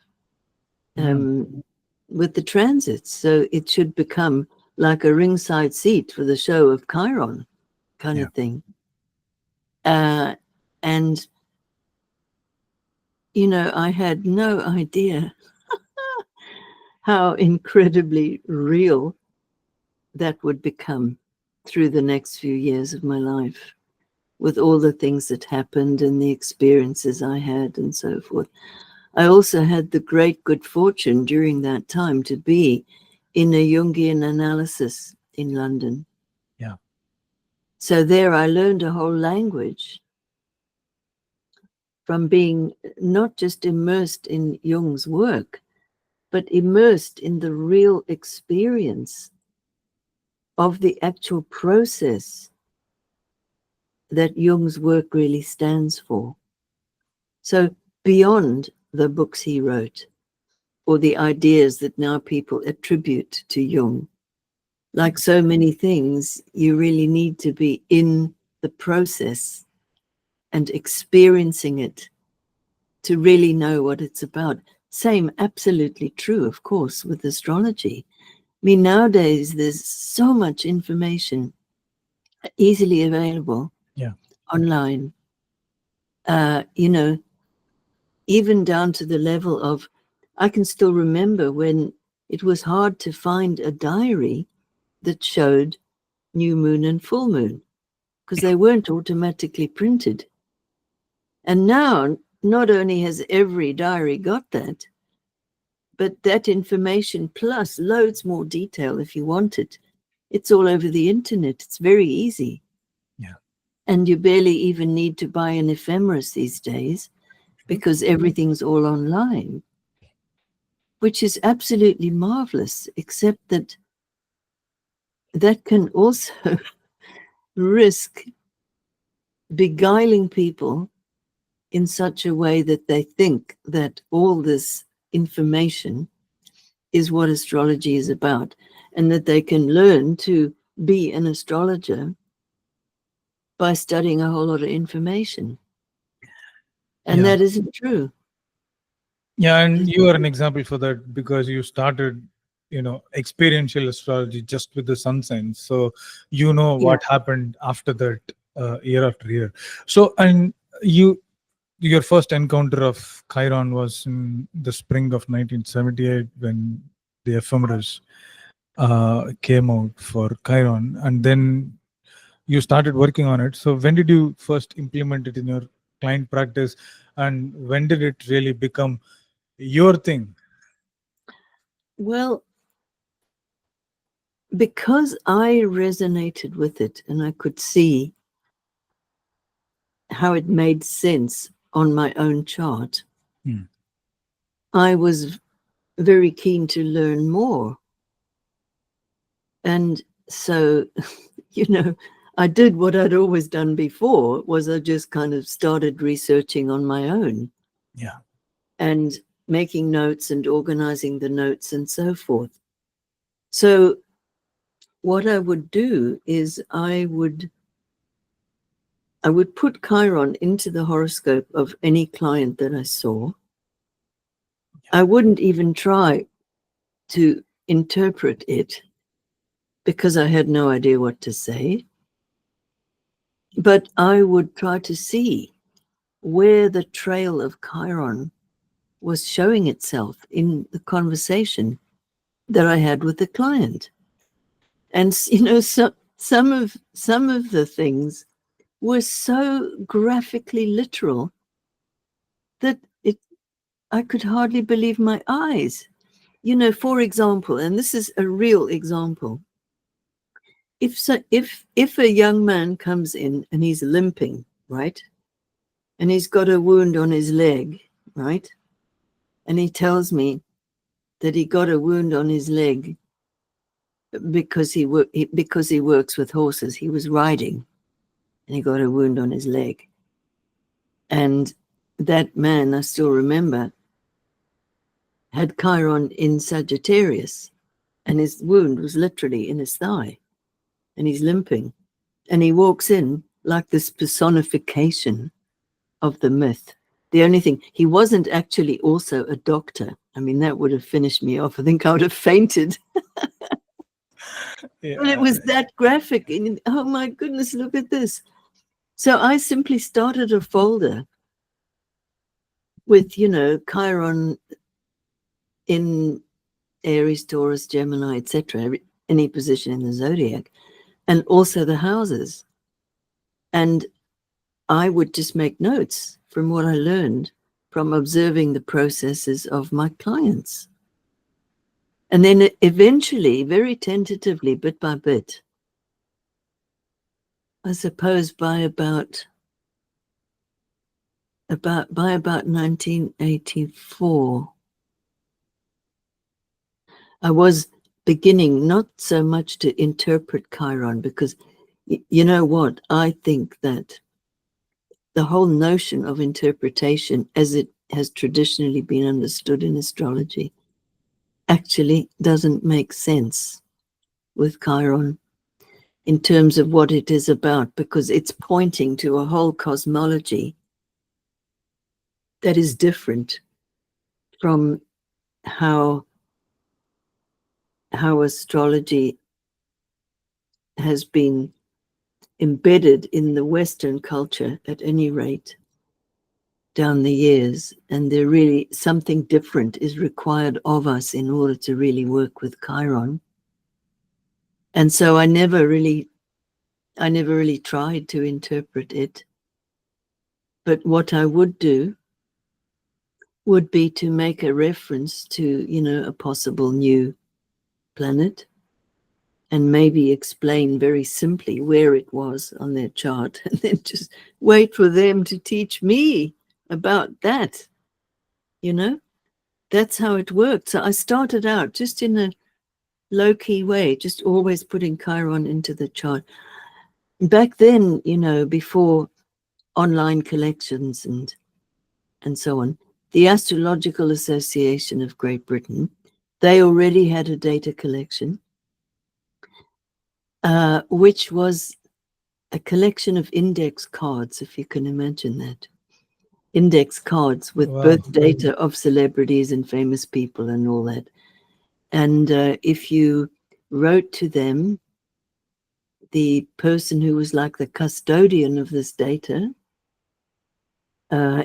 with the transits. So it should become like a ringside seat for the show of Chiron kind of thing. And, I had no idea how incredibly real that would become through the next few years of my life, with all the things that happened and the experiences I had and so forth. I also had the great good fortune during that time to be in a Jungian analysis in London. So there I learned a whole language from being not just immersed in Jung's work, but immersed in the real experience of the actual process that Jung's work really stands for. So beyond the books he wrote, or the ideas that now people attribute to Jung, like so many things, you really need to be in the process and experiencing it to really know what it's about. Same, absolutely true, of course, with astrology. I mean, nowadays, there's so much information easily available online, even down to the level of, I can still remember when it was hard to find a diary that showed new moon and full moon because they weren't automatically printed. And now, not only has every diary got that, but that information plus loads more detail if you want it. It's all over the internet. It's very easy. And you barely even need to buy an ephemeris these days because everything's all online, which is absolutely marvelous, except that that can also risk beguiling people in such a way that they think that all this information is what astrology is about, and that they can learn to be an astrologer by studying a whole lot of information. And that isn't true. And you are an example for that because you started, experiential astrology just with the sun signs. So, what happened after that year after year. So, and your first encounter of Chiron was in the spring of 1978 when the ephemeris came out for Chiron, and then you started working on it. So when did you first implement it in your client practice, and when did it really become your thing? Well, because I resonated with it and I could see how it made sense on my own chart, I was very keen to learn more. And so, I did what I'd always done before, was I just kind of started researching on my own. And making notes and organizing the notes and so forth. So what I would do is I would put Chiron into the horoscope of any client that I saw. I wouldn't even try to interpret it because I had no idea what to say. But I would try to see where the trail of Chiron was showing itself in the conversation that I had with the client. And, so some of the things were so graphically literal that I could hardly believe my eyes. You know, for example, and this is a real example. If a young man comes in and he's limping, right? And he's got a wound on his leg, right? And he tells me that he got a wound on his leg because he works with horses. He was riding and he got a wound on his leg. And that man, I still remember, had Chiron in Sagittarius, and his wound was literally in his thigh, and he's limping. And he walks in like this personification of the myth. The only thing, he wasn't actually also a doctor. I mean, that would have finished me off. I think I would have fainted. But it was that graphic. And, oh my goodness, look at this. So I simply started a folder with, Chiron in Aries, Taurus, Gemini, etc., any position in the zodiac, and also the houses. And I would just make notes from what I learned from observing the processes of my clients. And then eventually, very tentatively, bit by bit, I suppose by about 1984, I was beginning not so much to interpret Chiron, because you know what? I think that the whole notion of interpretation, as it has traditionally been understood in astrology, actually doesn't make sense with Chiron in terms of what it is about, because it's pointing to a whole cosmology that is different from how astrology has been embedded in the Western culture, at any rate, down the years. And there really something different is required of us in order to really work with Chiron. And so I never really tried to interpret it. But what I would do would be to make a reference to, a possible new planet, and maybe explain very simply where it was on their chart, and then just wait for them to teach me about that. That's how it worked. So I started out just in a low-key way, just always putting Chiron into the chart. Back then, before online collections and so on, the Astrological Association of Great Britain, they already had a data collection, which was a collection of index cards, if you can imagine that. Index cards with birth data of celebrities and famous people and all that. And if you wrote to them, the person who was like the custodian of this data,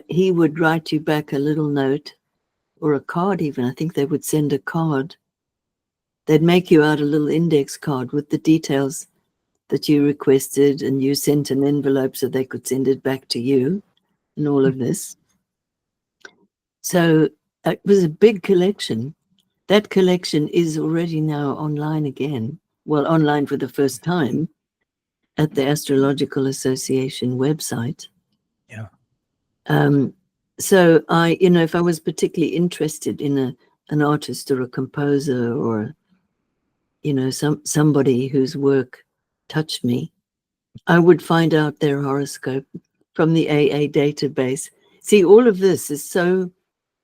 he would write you back a little note, or a card even. I think they would send a card. They'd make you out a little index card with the details that you requested, and you sent an envelope so they could send it back to you, and all of this. So it was a big collection. That collection is already now online again. Well, online for the first time at the Astrological Association website. Yeah. So I, if I was particularly interested in an artist or a composer, or, somebody whose work touched me, I would find out their horoscope from the AA database. See, all of this is so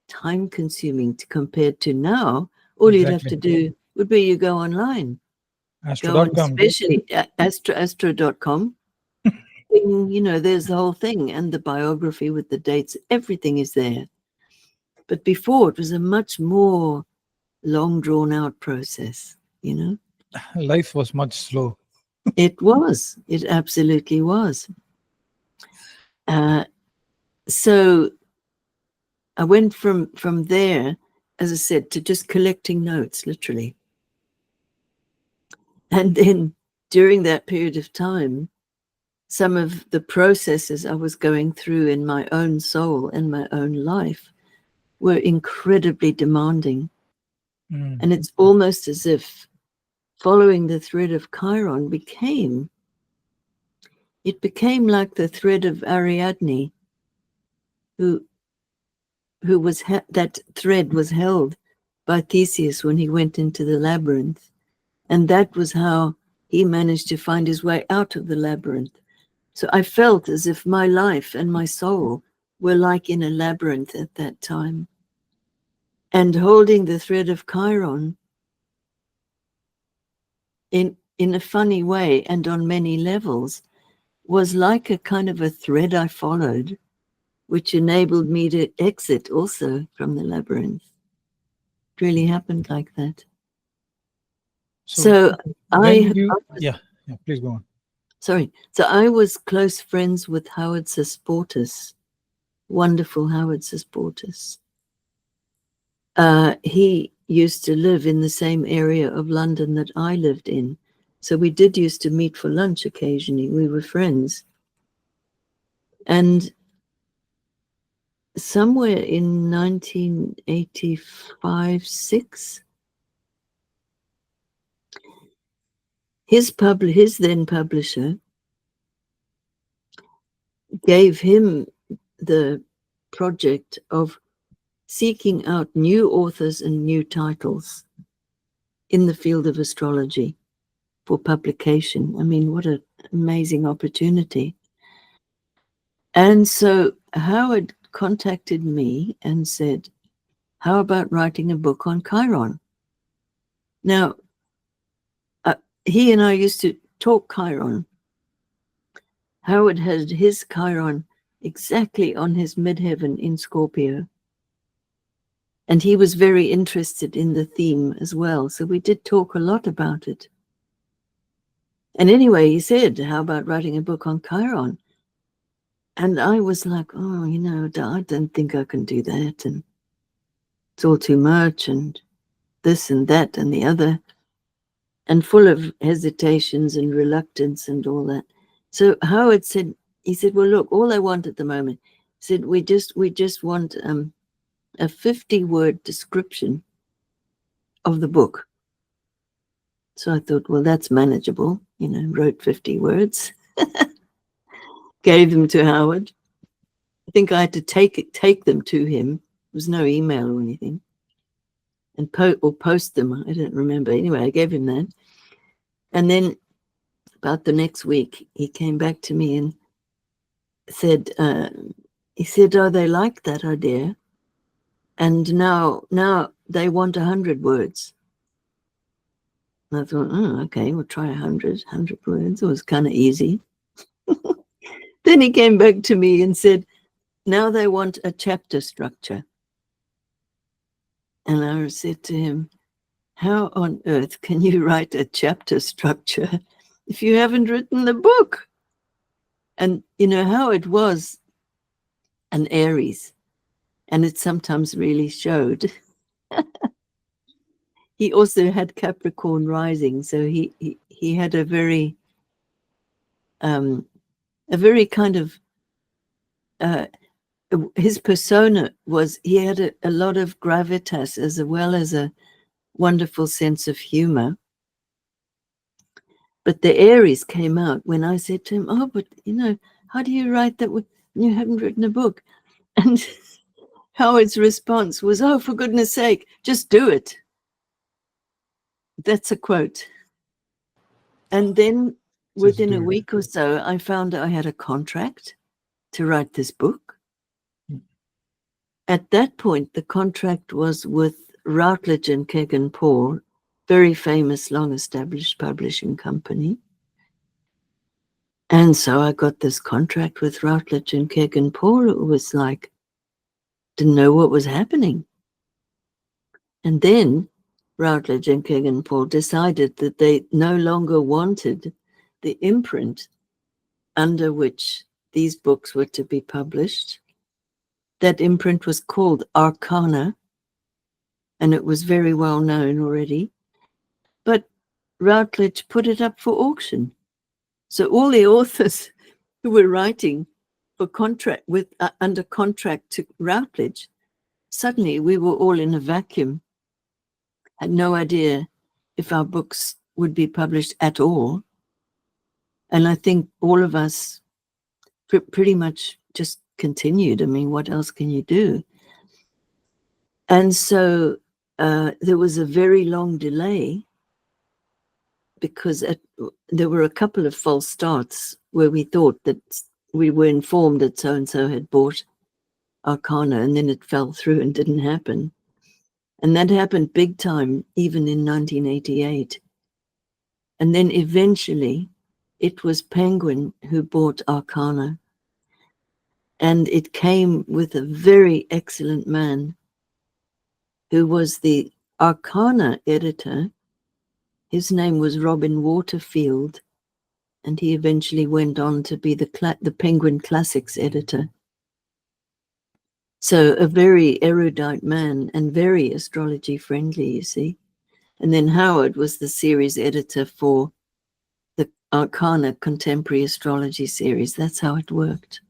time-consuming compared to now. All you'd have to do would be you go online. Go on, especially astro.com. There's the whole thing, and the biography with the dates, everything is there. But before, it was a much more long drawn out process, Life was much slow. It was. It absolutely was. So I went from there, as I said, to just collecting notes, literally. And then during that period of time, some of the processes I was going through in my own soul and my own life were incredibly demanding. Mm. And it's almost as if following the thread of Chiron became like the thread of Ariadne, who was that thread was held by Theseus when he went into the labyrinth. And that was how he managed to find his way out of the labyrinth. So I felt as if my life and my soul were like in a labyrinth at that time. And holding the thread of Chiron in a funny way and on many levels was like a kind of a thread I followed, which enabled me to exit also from the labyrinth. It really happened like that. So when did you? Yeah, please go on. Sorry. So I was close friends with Howard Susportis, wonderful Howard Susportis. He used to live in the same area of London that I lived in. So we did used to meet for lunch occasionally. We were friends. And somewhere in 1985-6, his then publisher gave him the project of seeking out new authors and new titles in the field of astrology for publication. I mean, what an amazing opportunity. And so Howard contacted me and said, how about writing a book on Chiron? Now, he and I used to talk Chiron. Howard had his Chiron exactly on his midheaven in Scorpio. And he was very interested in the theme as well. So we did talk a lot about it. And anyway, he said, how about writing a book on Chiron? And I was like, oh, I don't think I can do that. And it's all too much and this and that and the other. And full of hesitations and reluctance and all that. So Howard said, he said, well, look, all I want at the moment, he said, we just want a 50-word description of the book. So I thought, well, that's manageable, wrote 50 words, gave them to Howard. I think I had to take them to him. There was no email or anything. And post them, I don't remember. Anyway, I gave him that. And then about the next week, he came back to me and said, he said, oh, they like that idea. And now they want 100 words. And I thought, oh, okay, we'll try 100 words. It was kind of easy. Then he came back to me and said, now they want a chapter structure. And I said to him, how on earth can you write a chapter structure if you haven't written the book? And how it was an Aries, and it sometimes really showed. He also had Capricorn rising, so he had a very kind of his persona was, he had a lot of gravitas as well as a wonderful sense of humor. But the Aries came out when I said to him, oh, but how do you write that when you haven't written a book? And Howard's response was, oh, for goodness sake, just do it. That's a quote. And then within a week or so, I found I had a contract to write this book. At that point, the contract was with Routledge and Kegan Paul, very famous, long-established publishing company. And so I got this contract with Routledge and Kegan Paul. It was like, didn't know what was happening. And then Routledge and Kegan Paul decided that they no longer wanted the imprint under which these books were to be published. That imprint was called Arcana, and it was very well known already. But Routledge put it up for auction. So all the authors who were writing for contract under contract to Routledge suddenly we were all in a vacuum, had no idea if our books would be published at all. And I think all of us pretty much just continued. I mean, what else can you do? And so there was a very long delay because there were a couple of false starts where we thought that we were informed that so-and-so had bought Arcana, and then it fell through and didn't happen. And that happened big time, even in 1988. And then eventually it was Penguin who bought Arcana. And it came with a very excellent man who was the Arcana editor. His name was Robin Waterfield, and he eventually went on to be the Penguin Classics editor. So a very erudite man and very astrology friendly, you see. And then Howard was the series editor for the Arcana Contemporary Astrology series. That's how it worked.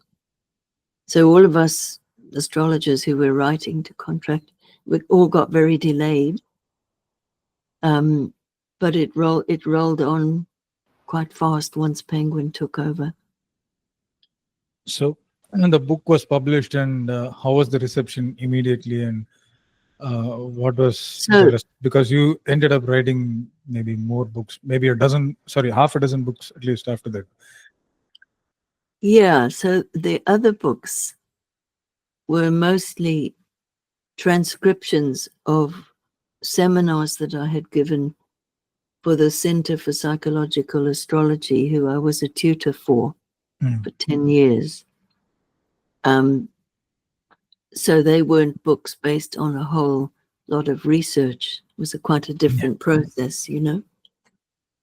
So all of us astrologers who were writing to contract, we all got very delayed. But it rolled on quite fast once Penguin took over. So, and the book was published, and how was the reception immediately, and what was the rest? Because you ended up writing maybe more books, maybe half a dozen books at least after that. Yeah, so the other books were mostly transcriptions of seminars that I had given for the Center for Psychological Astrology, who I was a tutor for 10 years. So they weren't books based on a whole lot of research. It was quite a different process, you know?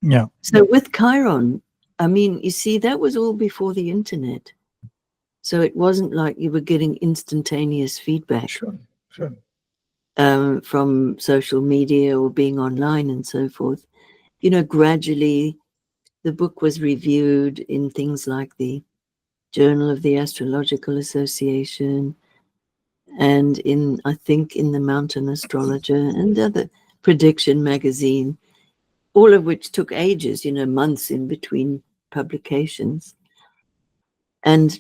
Yeah. So with Chiron, I mean, you see, that was all before the internet. So it wasn't like you were getting instantaneous feedback. Sure. From social media or being online and so forth. You know, gradually the book was reviewed in things like the Journal of the Astrological Association and I think in the Mountain Astrologer and other Prediction magazine, all of which took ages, you know, months in between publications. And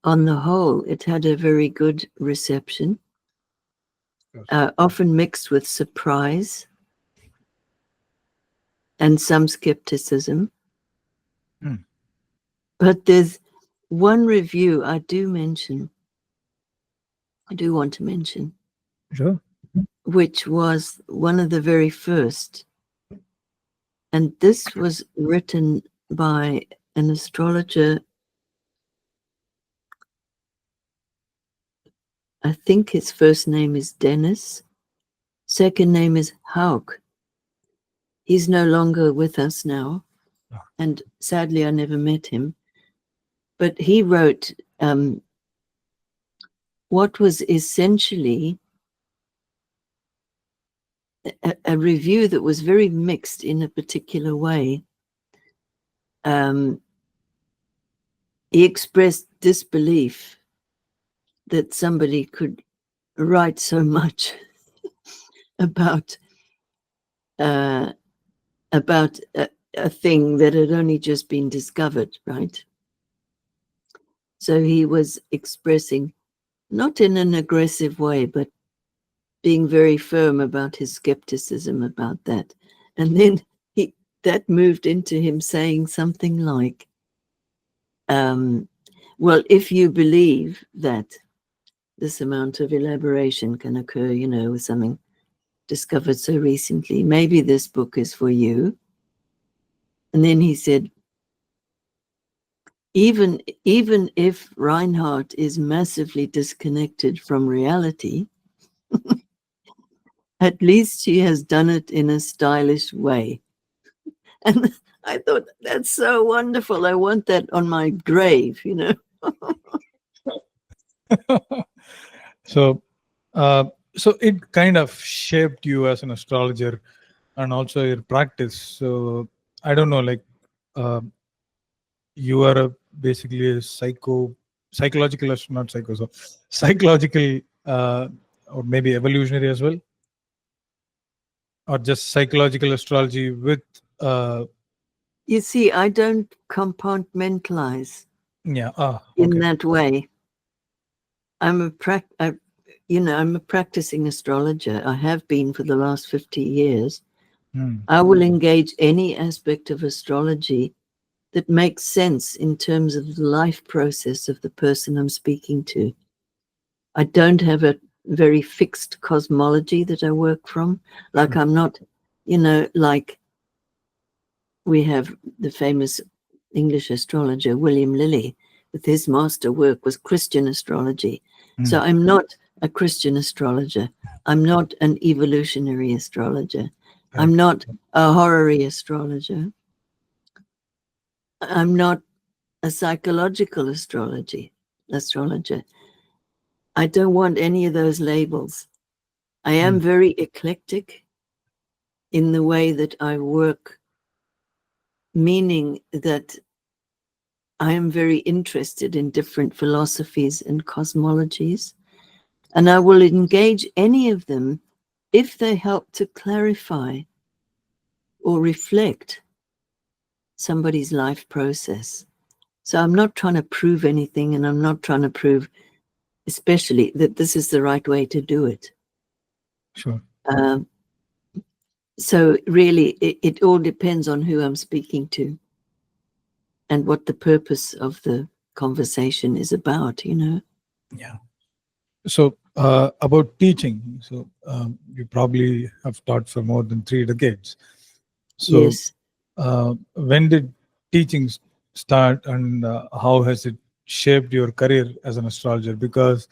on the whole, it had a very good reception, often mixed with surprise and some skepticism. But there's one review I do want to mention. Sure. Which was one of the very first. And this was written by an astrologer. I think his first name is Dennis. Second name is Hauk. He's no longer with us now. And sadly, I never met him. But he wrote what was essentially a review that was very mixed in a particular way. He expressed disbelief that somebody could write so much about a thing that had only just been discovered, right? So he was expressing, not in an aggressive way, but being very firm about his skepticism about that. And then that moved into him saying something like, well, if you believe that this amount of elaboration can occur, you know, with something discovered so recently, maybe this book is for you. And then he said, even if Reinhart is massively disconnected from reality, at least she has done it in a stylish way. And I thought, that's so wonderful. I want that on my grave, you know. So it kind of shaped you as an astrologer and also your practice. So I don't know, like you are basically a psychological, not psycho, so psychological or maybe evolutionary as well, or just psychological astrology with You see, I don't compartmentalize yeah. in Okay. that way. I'm a practicing astrologer. I have been for the last 50 years. I will engage any aspect of astrology that makes sense in terms of the life process of the person I'm speaking to. I don't have a very fixed cosmology that I work from. Like I'm not, like we have the famous English astrologer, William Lilly, with his master work was Christian astrology. So I'm not a Christian astrologer. I'm not an evolutionary astrologer. I'm not a horary astrologer. I'm not a psychological astrologer. I don't want any of those labels. I am very eclectic in the way that I work, meaning that I am very interested in different philosophies and cosmologies, and I will engage any of them if they help to clarify or reflect somebody's life process. So I'm not trying to prove anything, and I'm not trying to prove especially that this is the right way to do it. Sure. So really, it all depends on who I'm speaking to and what the purpose of the conversation is about, Yeah. So about teaching, so you probably have taught for more than 3 decades. So Yes. when did teaching start, and how has it shaped your career as an astrologer? Because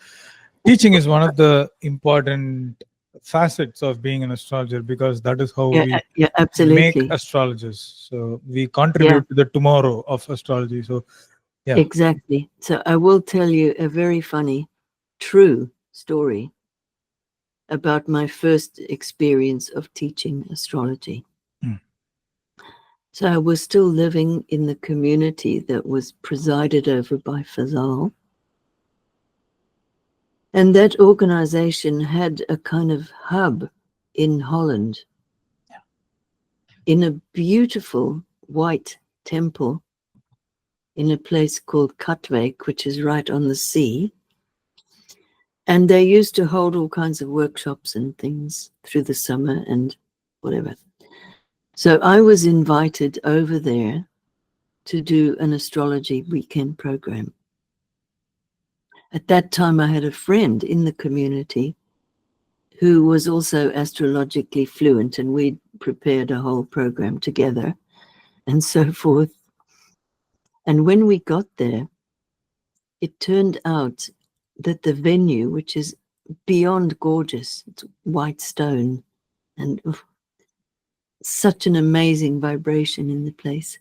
teaching is one of the important facets of being an astrologer, because that is how we Yeah, make absolutely. astrologers. So we Yeah, contribute to the tomorrow of astrology. So yeah. exactly. So I will tell you a very funny, true story about my first experience of teaching astrology. So I was still living in the community that was presided over by Fazal. And that organization had a kind of hub in Holland, in a beautiful white temple in a place called Katwijk, which is right on the sea. And they used to hold all kinds of workshops and things through the summer and whatever. So I was invited over there to do an astrology weekend program. At that time, I had a friend in the community who was also astrologically fluent, and we prepared a whole program together and so forth. And when we got there, it turned out that the venue, which is beyond gorgeous, it's white stone, and such an amazing vibration in the place.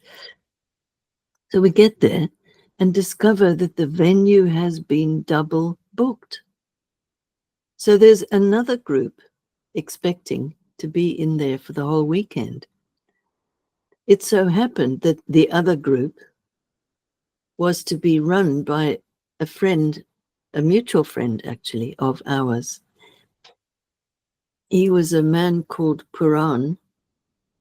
So we get there and discover that the venue has been double booked. So there's another group expecting to be in there for the whole weekend. It so happened that the other group was to be run by a friend, a mutual friend actually of ours. He was a man called Puran,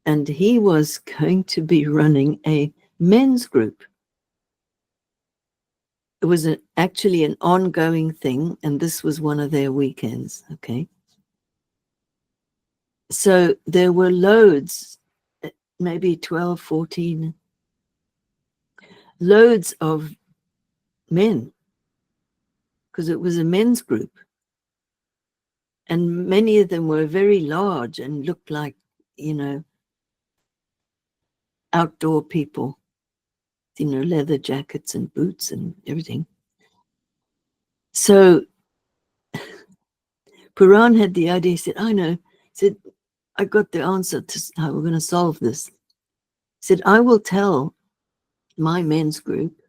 and he was going to be running a men's group. It was actually an ongoing thing, and this was one of their weekends, okay? So there were loads, maybe 12, 14, loads of men, because it was a men's group. And many of them were very large and looked like, outdoor people, leather jackets and boots and everything. So Puran had the idea. He said, I know. He said, I got the answer to how we're going to solve this. He said, I will tell my men's group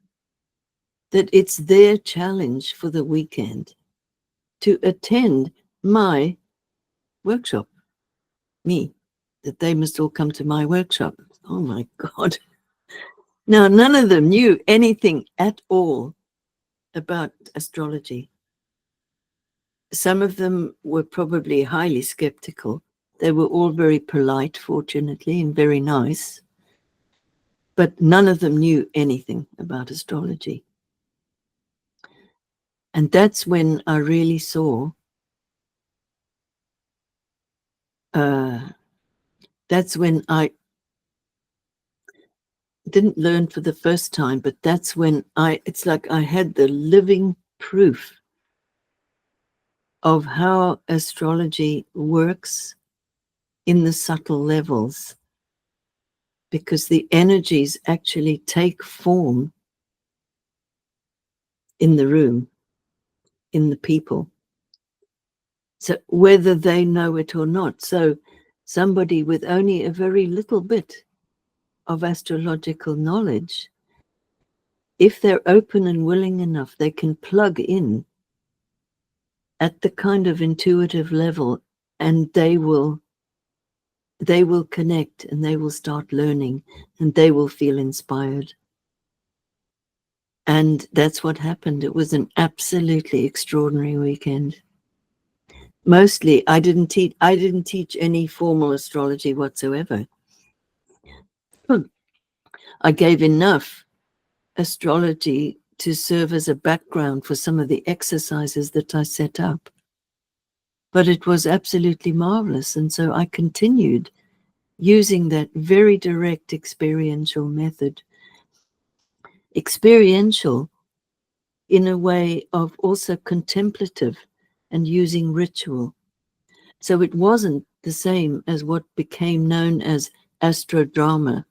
that it's their challenge for the weekend to attend my workshop, me, that they must all come to my workshop. Oh my God. Now, none of them knew anything at all about astrology. some of them were probably highly skeptical. They were all very polite, fortunately, and very nice. But none of them knew anything about astrology. And that's when I really saw, that's when I didn't learn for the first time, but that's when it's like I had the living proof of how astrology works in the subtle levels, because the energies actually take form in the room, in the people. So whether they know it or not. So somebody with only a very little bit of astrological knowledge, if they're open and willing enough, they can plug in at the kind of intuitive level, and they will connect, and they will start learning, and they will feel inspired. And that's what happened. It was an absolutely extraordinary weekend. Mostly, I didn't teach any formal astrology whatsoever. I gave enough astrology to serve as a background for some of the exercises that I set up. But it was absolutely marvelous. And so I continued using that very direct experiential method. Experiential in a way of also contemplative and using ritual. So it wasn't the same as what became known as astrodrama,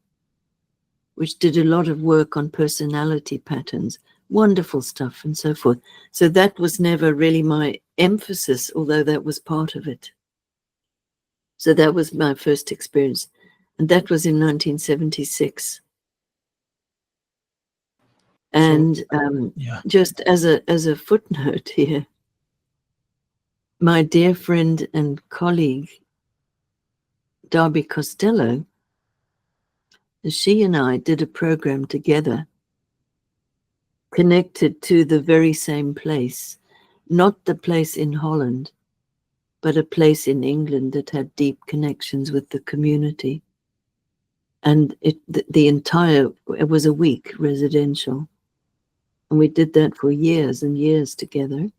which did a lot of work on personality patterns, wonderful stuff and so forth. So that was never really my emphasis, although that was part of it. So that was my first experience. And that was in 1976. And just as a footnote here, my dear friend and colleague, Darby Costello, she and I did a program together connected to the very same place, not the place in Holland, but a place in England that had deep connections with the community. And it was a week residential. And we did that for years and years together.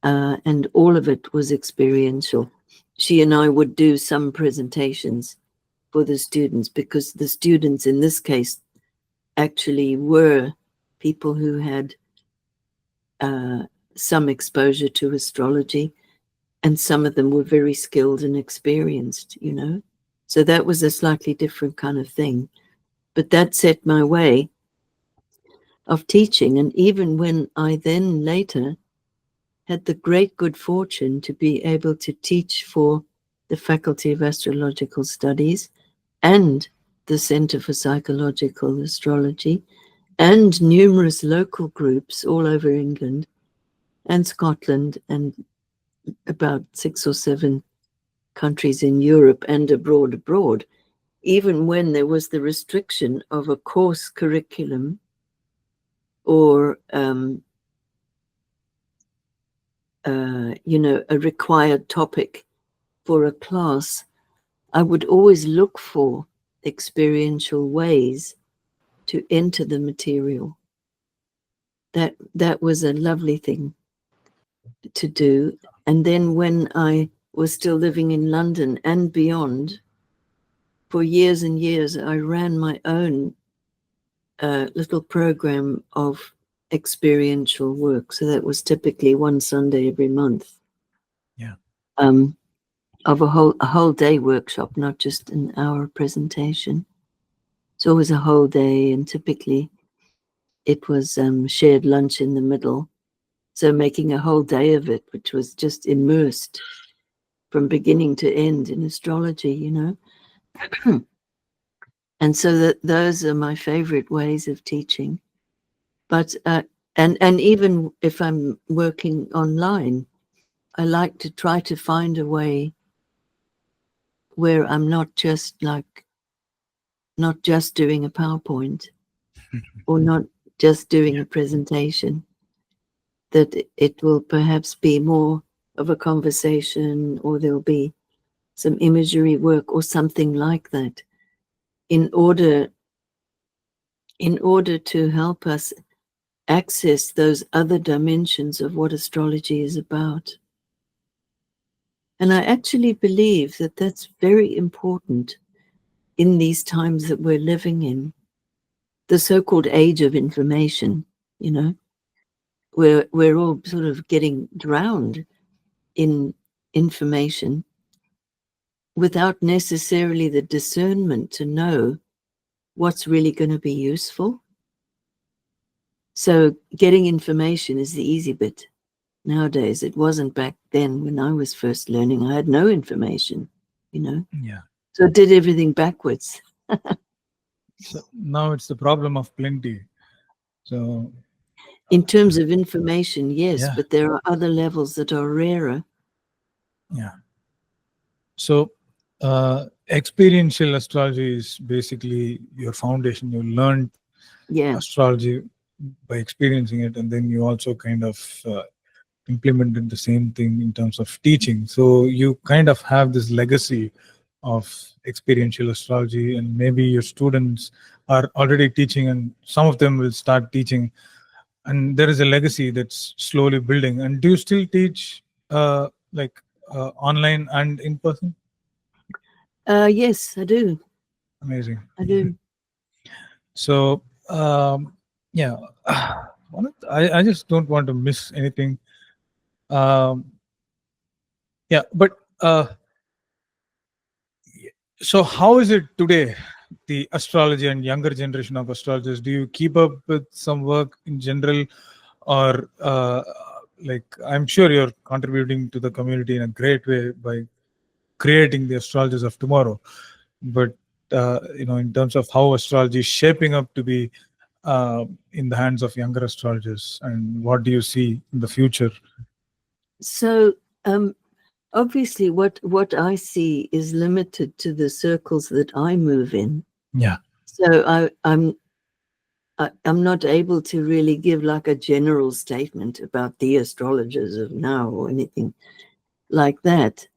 And all of it was experiential. She and I would do some presentations for the students, because the students in this case actually were people who had some exposure to astrology, and some of them were very skilled and experienced, you know. So that was a slightly different kind of thing. But that set my way of teaching. And even when I then later had the great good fortune to be able to teach for the Faculty of Astrological Studies and the Center for Psychological Astrology and numerous local groups all over England and Scotland and about 6 or 7 countries in Europe and abroad, even when there was the restriction of a course curriculum or a required topic for a class, I would always look for experiential ways to enter the material. That was a lovely thing to do. And then when I was still living in London and beyond, for years and years, I ran my own little program of experiential work. So that was typically one Sunday every month. Yeah. Of a whole day workshop, not just an hour presentation. It's always a whole day, and typically it was shared lunch in the middle. So making a whole day of it, which was just immersed from beginning to end in astrology, you know. And so those are my favorite ways of teaching. But and even if I'm working online, I like to try to find a way where I'm not just doing a PowerPoint or not just doing a presentation, that it will perhaps be more of a conversation, or there'll be some imagery work or something like that, in order to help us access those other dimensions of what astrology is about. And I actually believe that that's very important in these times that we're living in, the so-called age of information, you know, where we're all sort of getting drowned in information without necessarily the discernment to know what's really going to be useful. So getting information is the easy bit nowadays. It wasn't back then when I was first learning. I had no information, you know. Yeah. So I did everything backwards. So now it's the problem of plenty. So In terms of information, yes, yeah, but there are other levels that are rarer. yeah. So experiential astrology is basically your foundation. You learn Yeah. astrology by experiencing it, and then you also kind of implemented the same thing in terms of teaching. So you kind of have this legacy of experiential astrology, and maybe your students are already teaching, and some of them will start teaching, and there is a legacy that's slowly building. And do you still teach online and in person? Yes, I do. Amazing. I do. So yeah, I just don't want to miss anything. Yeah, but so how is it today, the astrology and younger generation of astrologers? Do you keep up with some work in general, or like, I'm sure you're contributing to the community in a great way by creating the astrologers of tomorrow, but in terms of how astrology is shaping up to be in the hands of younger astrologers, and what do you see in the future? So obviously what I see is limited to the circles that I move in. Yeah. So I'm not able to really give like a general statement about the astrologers of now or anything like that.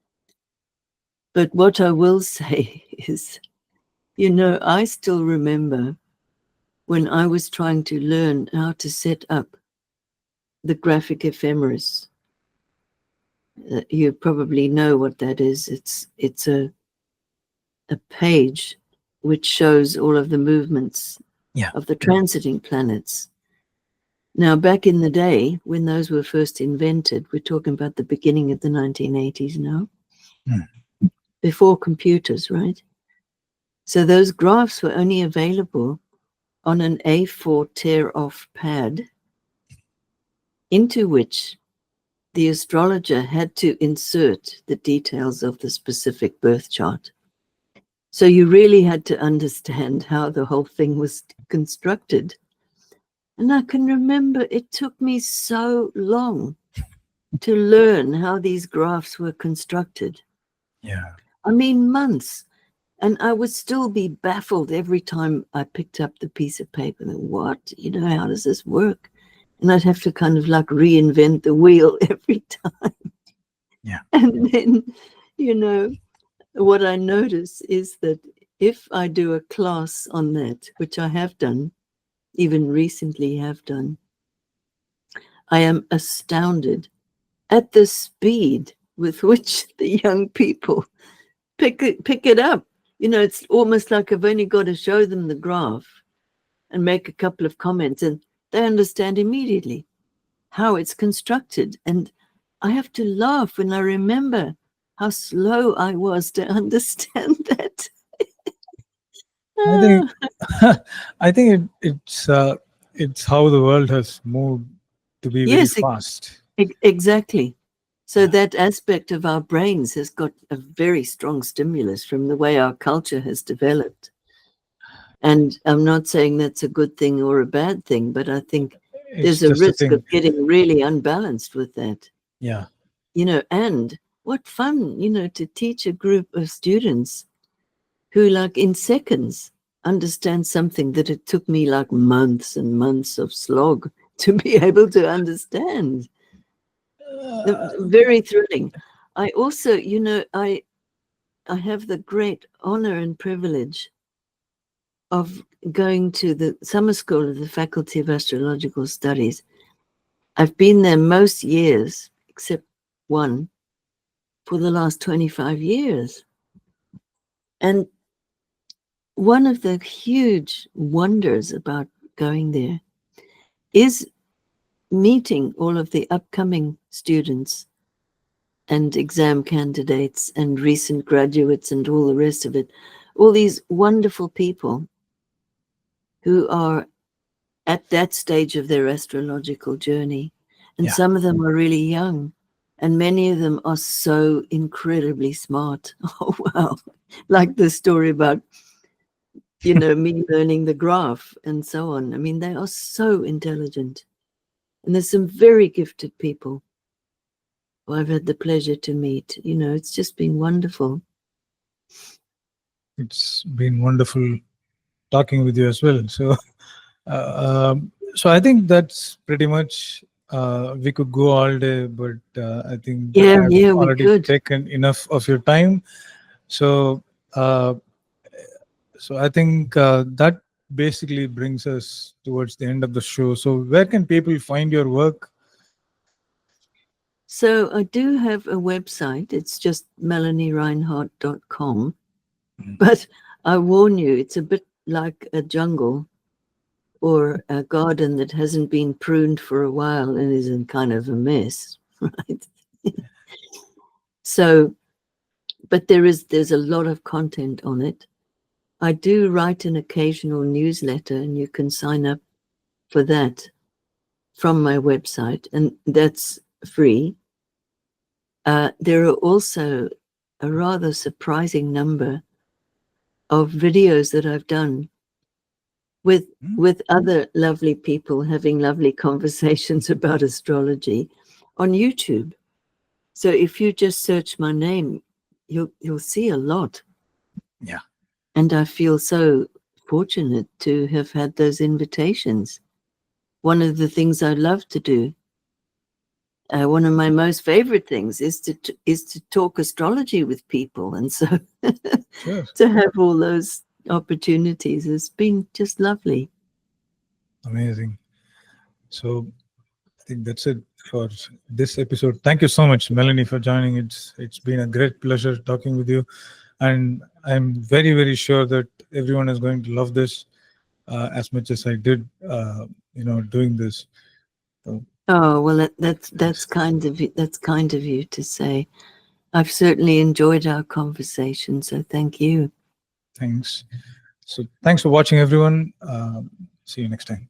But what I will say is, I still remember when I was trying to learn how to set up the graphic ephemeris. You probably know what that is. It's a page which shows all of the movements of the transiting planets. Now, back in the day, when those were first invented, we're talking about the beginning of the 1980s now, before computers, right? So those graphs were only available on an A4 tear-off pad, into which the astrologer had to insert the details of the specific birth chart. So you really had to understand how the whole thing was constructed. And I can remember it took me so long to learn how these graphs were constructed. Yeah. I mean, months. And I would still be baffled every time I picked up the piece of paper. And what? How does this work? And I'd have to kind of like reinvent the wheel every time. Yeah. And then, what I notice is that if I do a class on that, which I have done, even recently have done, I am astounded at the speed with which the young people pick it up. It's almost like I've only got to show them the graph and make a couple of comments, and they understand immediately how it's constructed. And I have to laugh when I remember how slow I was to understand that. I think I think it's how the world has moved to be very Yes, fast. exactly. So Yeah. that aspect of our brains has got a very strong stimulus from the way our culture has developed. And I'm not saying that's a good thing or a bad thing, but I think It's there's a just a risk thing. of getting really unbalanced with that. Yeah. And what fun, to teach a group of students who, like, in seconds understand something that it took me like months and months of slog to be able to understand. Very thrilling. I also, I have the great honor and privilege of going to the summer school of the Faculty of Astrological Studies. I've been there most years, except one, for the last 25 years. And one of the huge wonders about going there is meeting all of the upcoming students and exam candidates and recent graduates and all the rest of it, all these wonderful people who are at that stage of their astrological journey. And some of them are really young, and many of them are so incredibly smart. Oh, wow. Like the story about, me learning the graph and so on. I mean, they are so intelligent. And there's some very gifted people who I've had the pleasure to meet. It's just been wonderful. It's been wonderful talking with you as well. So, so I think that's pretty much. We could go all day, but I think I've We already could. taken enough of your time. So, uh, so I think that basically brings us towards the end of the show. So, where can people find your work? So I do have a website. It's just melaniereinhart.com. But I warn you, it's a bit like a jungle or a garden that hasn't been pruned for a while and is in kind of a mess, right? So, but there's a lot of content on it. I do write an occasional newsletter, and you can sign up for that from my website, and that's free. There are also a rather surprising number of videos that I've done with other lovely people having lovely conversations about astrology on YouTube. So if you just search my name, you'll see a lot. Yeah. And I feel so fortunate to have had those invitations. One of the things I love to do, one of my most favorite things is to talk astrology with people. And so Sure. to have all those opportunities has been just lovely. Amazing. So I think that's it for this episode. Thank you so much, Melanie, for joining. It's been a great pleasure talking with you, and I'm very, very sure that everyone is going to love this as much as I did. Doing this. So, Oh, well, that's kind of you. That's kind of you to say. I've certainly enjoyed our conversation, so thank you. thanks. So thanks for watching, everyone. See you next time.